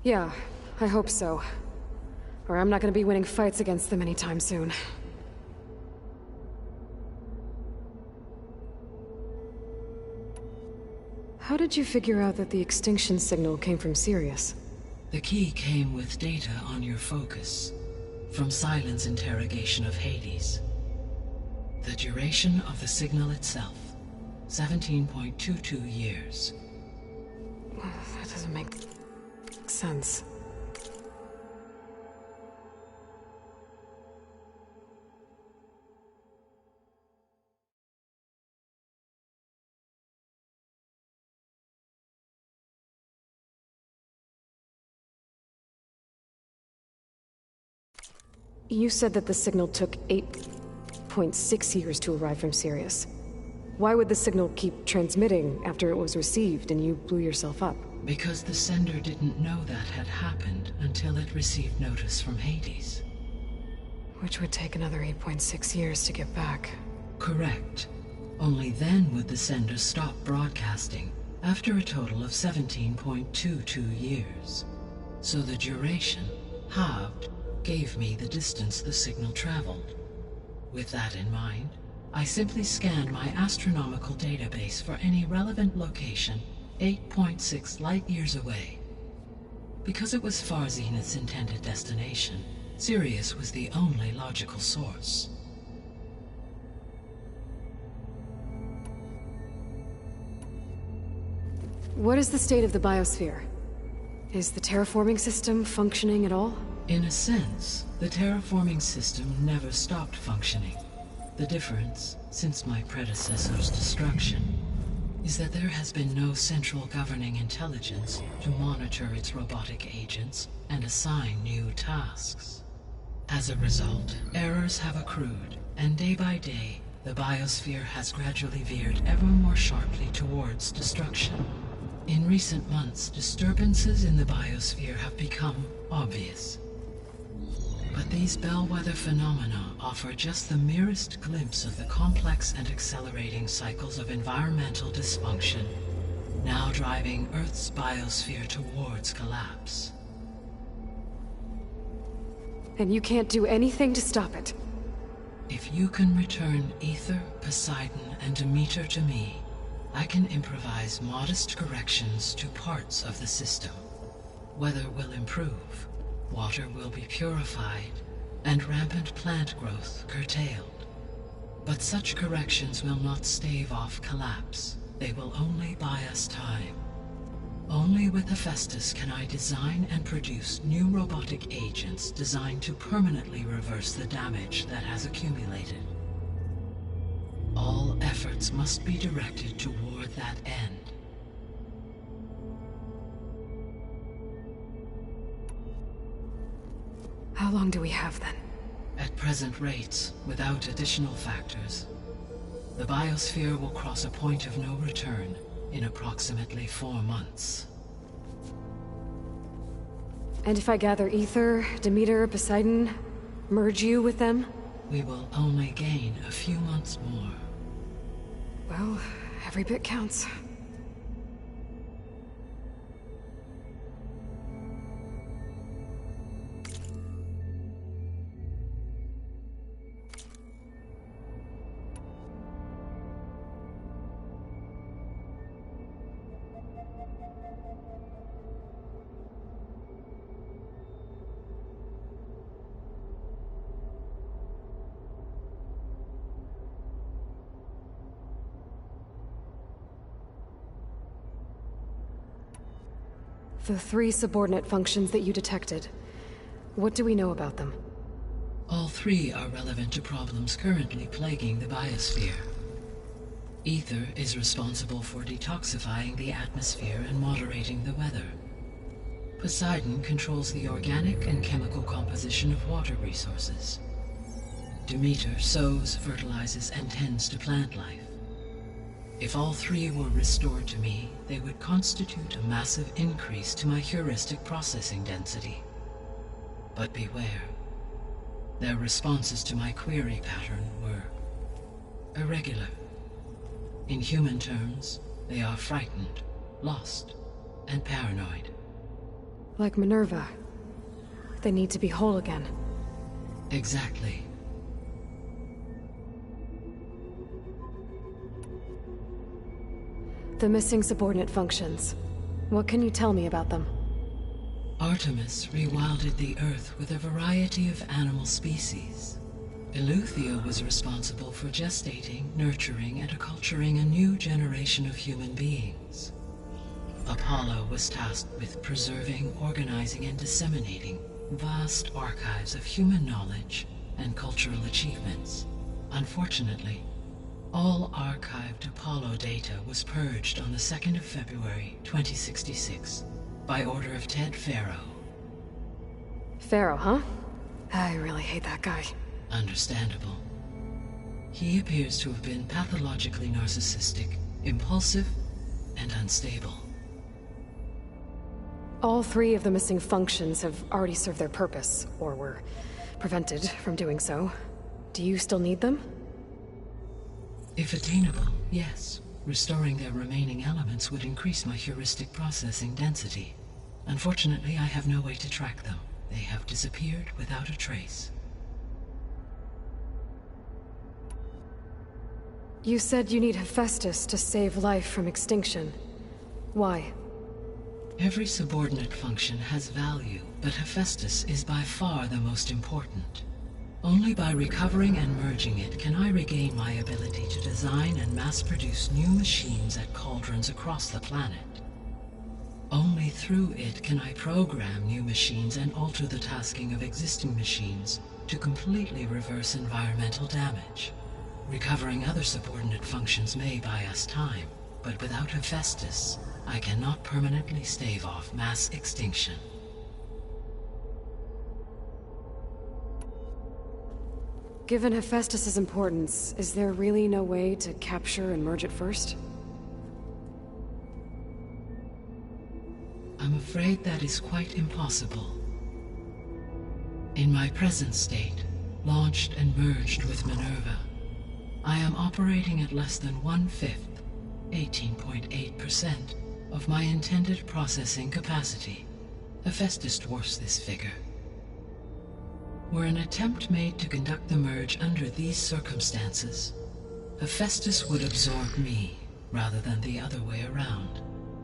Yeah, I hope so. Or I'm not gonna be winning fights against them anytime soon. How did you figure out that the extinction signal came from Sirius? The key came with data on your focus, from Silent's interrogation of Hades. The duration of the signal itself, 17.22 years. That doesn't make sense. You said that the signal took 8.6 years to arrive from Sirius. Why would the signal keep transmitting after it was received and you blew yourself up? Because the sender didn't know that had happened until it received notice from Hades. Which would take another 8.6 years to get back. Correct. Only then would the sender stop broadcasting, after a total of 17.22 years. So the duration, halved, gave me the distance the signal traveled. With that in mind, I simply scanned my astronomical database for any relevant location 8.6 light-years away. Because it was Far Zenith's intended destination, Sirius was the only logical source. What is the state of the biosphere? Is the terraforming system functioning at all? In a sense, the terraforming system never stopped functioning. The difference, since my predecessor's destruction, is that there has been no central governing intelligence to monitor its robotic agents and assign new tasks. As a result, errors have accrued, and day by day, the biosphere has gradually veered ever more sharply towards destruction. In recent months, disturbances in the biosphere have become obvious. But these bellwether phenomena offer just the merest glimpse of the complex and accelerating cycles of environmental dysfunction, now driving Earth's biosphere towards collapse. And you can't do anything to stop it? If you can return Aether, Poseidon, and Demeter to me, I can improvise modest corrections to parts of the system. Weather will improve, water will be purified, and rampant plant growth curtailed. But such corrections will not stave off collapse. They will only buy us time. Only with Hephaestus can I design and produce new robotic agents designed to permanently reverse the damage that has accumulated. All efforts must be directed toward that end. How long do we have then? At present rates, without additional factors, the biosphere will cross a point of no return in approximately 4 months. And if I gather Aether, Demeter, Poseidon, merge you with them? We will only gain a few months more. Well, every bit counts. The 3 subordinate functions that you detected. What do we know about them? All 3 are relevant to problems currently plaguing the biosphere. Aether is responsible for detoxifying the atmosphere and moderating the weather. Poseidon controls the organic and chemical composition of water resources. Demeter sows, fertilizes, and tends to plant life. If all 3 were restored to me, they would constitute a massive increase to my heuristic processing density. But beware. Their responses to my query pattern were irregular. In human terms, they are frightened, lost, and paranoid. Like Minerva. They need to be whole again. Exactly. The missing subordinate functions. What can you tell me about them? Artemis rewilded the Earth with a variety of animal species. Eleuthia was responsible for gestating, nurturing, and acculturating a new generation of human beings. Apollo was tasked with preserving, organizing, and disseminating vast archives of human knowledge and cultural achievements. Unfortunately, all archived Apollo data was purged on the 2nd of February, 2066, by order of Ted Faro. Faro, huh? I really hate that guy. Understandable. He appears to have been pathologically narcissistic, impulsive, and unstable. All 3 of the missing functions have already served their purpose, or were prevented from doing so. Do you still need them? If attainable, yes. Restoring their remaining elements would increase my heuristic processing density. Unfortunately, I have no way to track them. They have disappeared without a trace. You said you need Hephaestus to save life from extinction. Why? Every subordinate function has value, but Hephaestus is by far the most important. Only by recovering and merging it can I regain my ability to design and mass-produce new machines at cauldrons across the planet. Only through it can I program new machines and alter the tasking of existing machines to completely reverse environmental damage. Recovering other subordinate functions may buy us time, but without Hephaestus, I cannot permanently stave off mass extinction. Given Hephaestus' importance, is there really no way to capture and merge it first? I'm afraid that is quite impossible. In my present state, launched and merged with Minerva, I am operating at less than 1/5, 18.8%, of my intended processing capacity. Hephaestus dwarfs this figure. Were an attempt made to conduct the merge under these circumstances, Hephaestus would absorb me, rather than the other way around.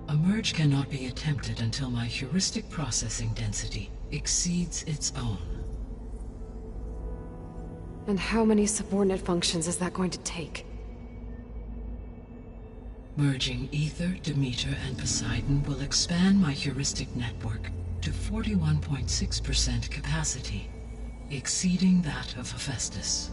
A merge cannot be attempted until my heuristic processing density exceeds its own. And how many subordinate functions is that going to take? Merging Aether, Demeter, and Poseidon will expand my heuristic network to 41.6% capacity, exceeding that of Hephaestus.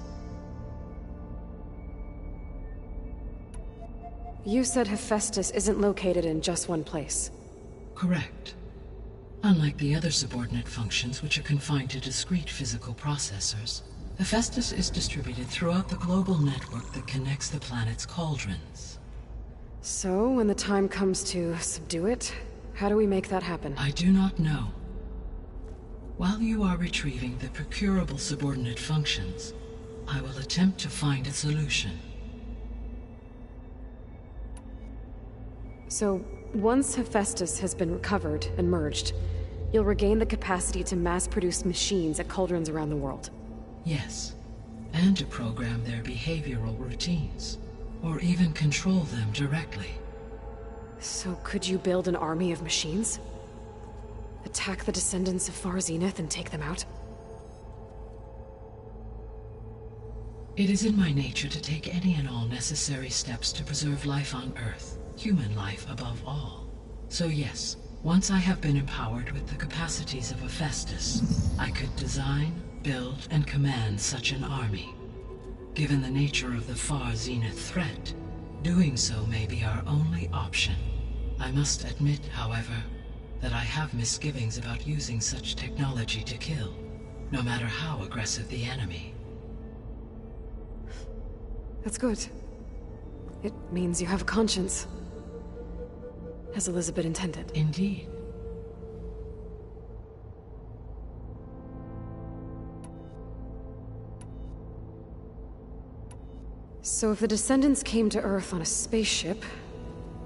You said Hephaestus isn't located in just one place. Correct. Unlike the other subordinate functions, which are confined to discrete physical processors, Hephaestus is distributed throughout the global network that connects the planet's cauldrons. So, when the time comes to subdue it, how do we make that happen? I do not know. While you are retrieving the procurable subordinate functions, I will attempt to find a solution. So, once Hephaestus has been recovered and merged, you'll regain the capacity to mass-produce machines at cauldrons around the world. Yes, and to program their behavioral routines, or even control them directly. So could you build an army of machines? Attack the descendants of Far Zenith and take them out? It is in my nature to take any and all necessary steps to preserve life on Earth, human life above all. So yes, once I have been empowered with the capacities of Hephaestus, I could design, build, and command such an army. Given the nature of the Far Zenith threat, doing so may be our only option. I must admit, however, that I have misgivings about using such technology to kill, no matter how aggressive the enemy. That's good. It means you have a conscience. As Elizabeth intended. Indeed. So if the descendants came to Earth on a spaceship,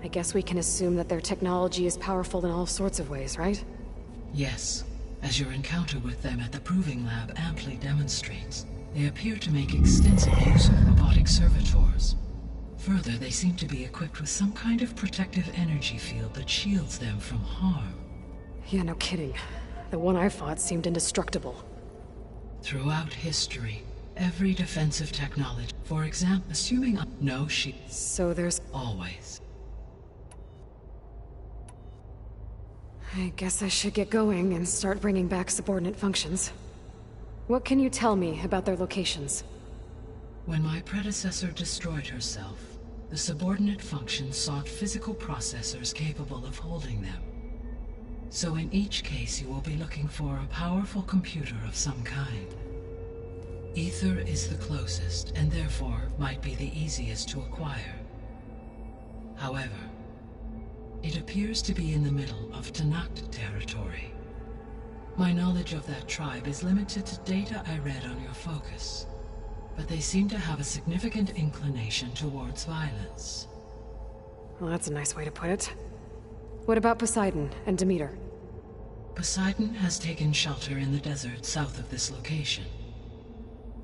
I guess we can assume that their technology is powerful in all sorts of ways, right? Yes, as your encounter with them at the Proving Lab amply demonstrates, they appear to make extensive use of robotic servitors. Further, they seem to be equipped with some kind of protective energy field that shields them from harm. Yeah, no kidding. The one I fought seemed indestructible. Throughout history, every defensive technology, for example, assuming no shield. So there's always. I guess I should get going and start bringing back subordinate functions. What can you tell me about their locations? When my predecessor destroyed herself, the subordinate functions sought physical processors capable of holding them. So in each case you will be looking for a powerful computer of some kind. Aether is the closest, and therefore might be the easiest to acquire. However, it appears to be in the middle of Tenakth territory. My knowledge of that tribe is limited to data I read on your focus, but they seem to have a significant inclination towards violence. Well, that's a nice way to put it. What about Poseidon and Demeter? Poseidon has taken shelter in the desert south of this location.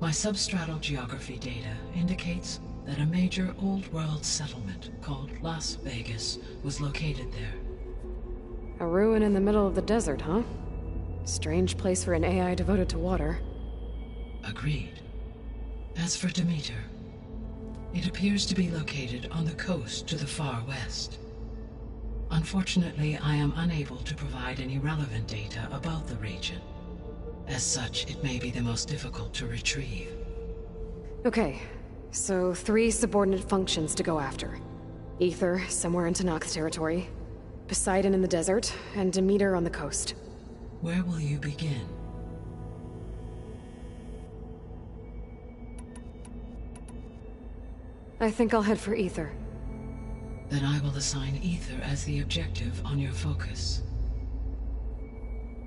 My substratal geography data indicates that a major old-world settlement called Las Vegas was located there. A ruin in the middle of the desert, huh? Strange place for an AI devoted to water. Agreed. As for Demeter, it appears to be located on the coast to the far west. Unfortunately, I am unable to provide any relevant data about the region. As such, it may be the most difficult to retrieve. Okay, so 3 subordinate functions to go after. Aether, somewhere in Tenakth territory, Poseidon in the desert, and Demeter on the coast. Where will you begin? I think I'll head for Ether. Then I will assign Ether as the objective on your focus.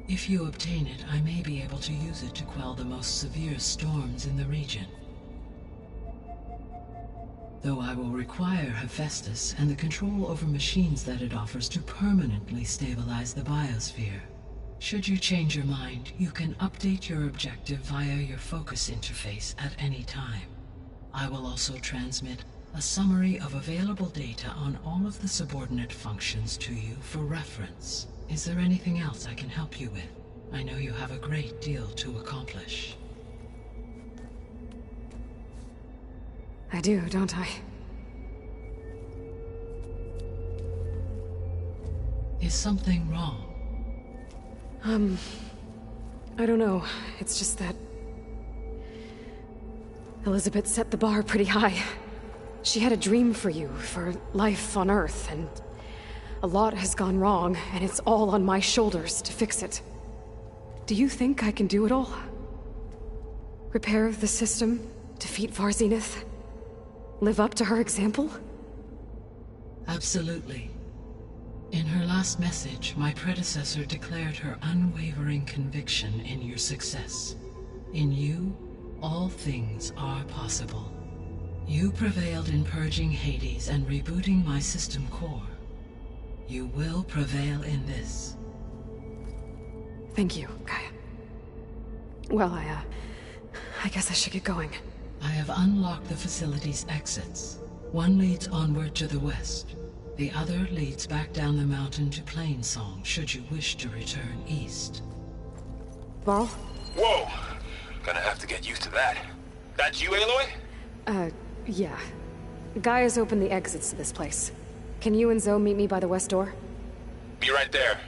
If you obtain it, I may be able to use it to quell the most severe storms in the region. Though I will require Hephaestus and the control over machines that it offers to permanently stabilize the biosphere. Should you change your mind, you can update your objective via your focus interface at any time. I will also transmit a summary of available data on all of the subordinate functions to you for reference. Is there anything else I can help you with? I know you have a great deal to accomplish. I do, don't I? Is something wrong? I don't know. It's just that Elizabeth set the bar pretty high. She had a dream for you, for life on Earth, and a lot has gone wrong, and it's all on my shoulders to fix it. Do you think I can do it all? Repair the system, defeat Varzinith, live up to her example? Absolutely. In her last message, my predecessor declared her unwavering conviction in your success. In you, all things are possible. You prevailed in purging Hades and rebooting my system core. You will prevail in this. Thank you, Gaia. Well, I guess I should get going. I have unlocked the facility's exits. One leads onward to the west. The other leads back down the mountain to Plainsong, should you wish to return east. Varl? Whoa! Gonna have to get used to that. That's you, Aloy? Yeah. Gaia's opened the exits to this place. Can you and Zoe meet me by the west door? Be right there.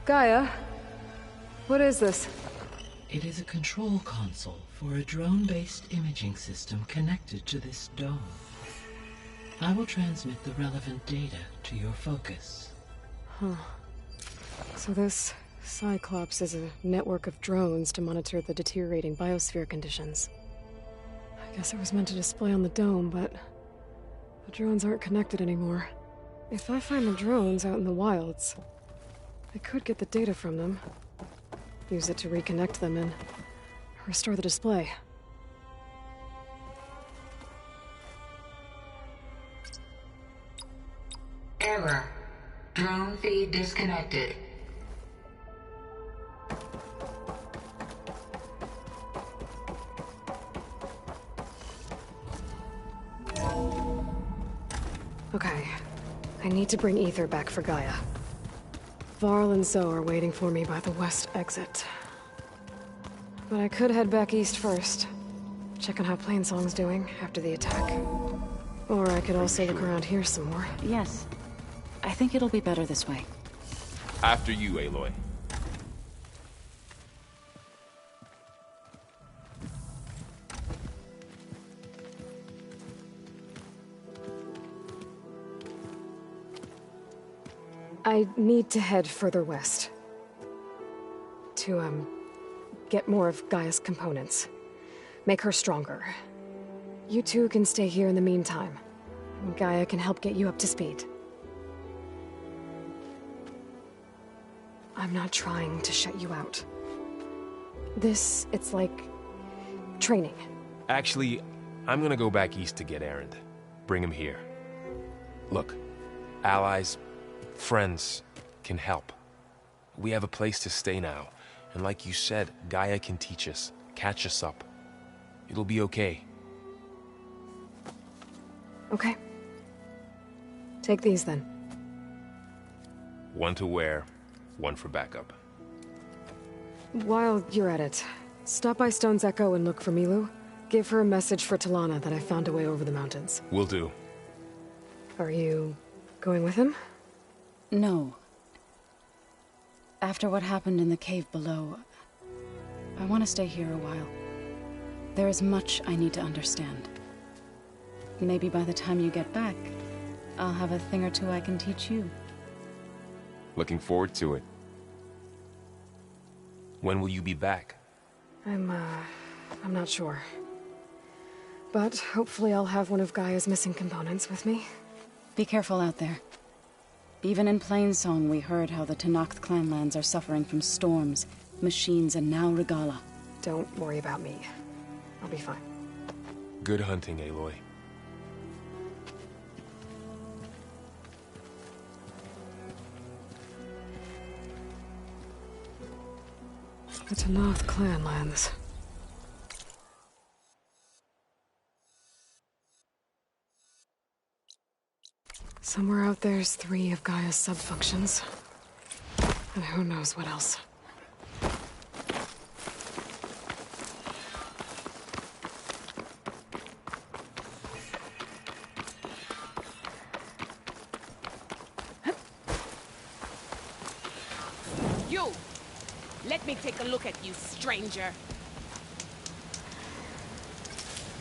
Gaia? What is this? It is a control console for a drone-based imaging system connected to this dome. I will transmit the relevant data to your focus. Huh. So this Cyclops is a network of drones to monitor the deteriorating biosphere conditions. I guess it was meant to display on the dome, but the drones aren't connected anymore. If I find the drones out in the wilds, I could get the data from them, use it to reconnect them and restore the display. Error. Drone feed disconnected. Okay. I need to bring Ether back for Gaia. Varl and Zoe are waiting for me by the west exit. But I could head back east first. Check on how Plainsong's doing after the attack. Or I could also look around here some more. Yes. I think it'll be better this way. After you, Aloy. I need to head further west. To, get more of Gaia's components. Make her stronger. You two can stay here in the meantime. Gaia can help get you up to speed. I'm not trying to shut you out. It's like training. Actually, I'm gonna go back east to get Erend. Bring him here. Look, allies, friends can help. We have a place to stay now, and like you said, Gaia can teach us, catch us up. It'll be okay. Okay. Take these then. One to wear, one for backup. While you're at it, stop by Stone's Echo and look for Milu. Give her a message for Talana that I found a way over the mountains. Will do. Are you going with him? No. After what happened in the cave below, I want to stay here a while. There is much I need to understand. Maybe by the time you get back, I'll have a thing or two I can teach you. Looking forward to it. When will you be back? I'm not sure. But hopefully I'll have one of Gaia's missing components with me. Be careful out there. Even in Plainsong, we heard how the Tenakth clanlands are suffering from storms, machines, and now Regalla. Don't worry about me. I'll be fine. Good hunting, Aloy. The Tenakth clanlands. Somewhere out there's 3 of Gaia's sub-functions. And who knows what else. You! Let me take a look at you, stranger.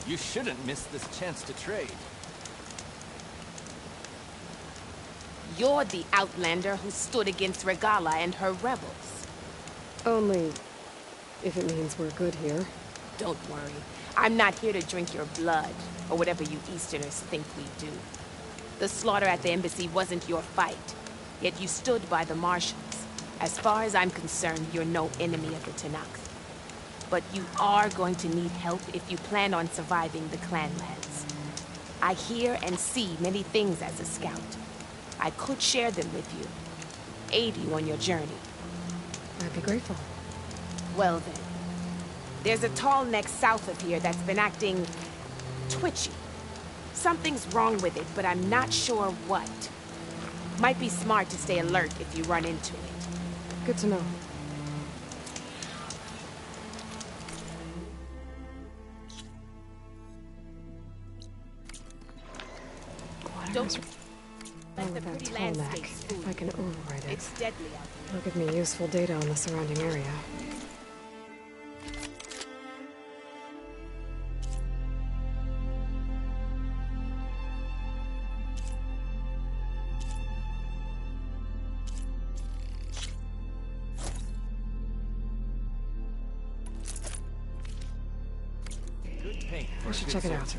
You shouldn't miss this chance to trade. You're the Outlander who stood against Regalla and her rebels. Only if it means we're good here. Don't worry. I'm not here to drink your blood, or whatever you Easterners think we do. The slaughter at the embassy wasn't your fight, yet you stood by the Marshals. As far as I'm concerned, you're no enemy of the Tenakth. But you are going to need help if you plan on surviving the clanlands. I hear and see many things as a scout. I could share them with you, aid you on your journey. I'd be grateful. Well then, there's a tall neck south of here that's been acting twitchy. Something's wrong with it, but I'm not sure what. Might be smart to stay alert if you run into it. Good to know. Don't let the pretty landscape fool you. I can override it. It's deadly out It'll give me useful data on the surrounding area. Good paint. I should check it out.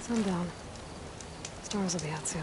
Sundown. Stars will be out soon.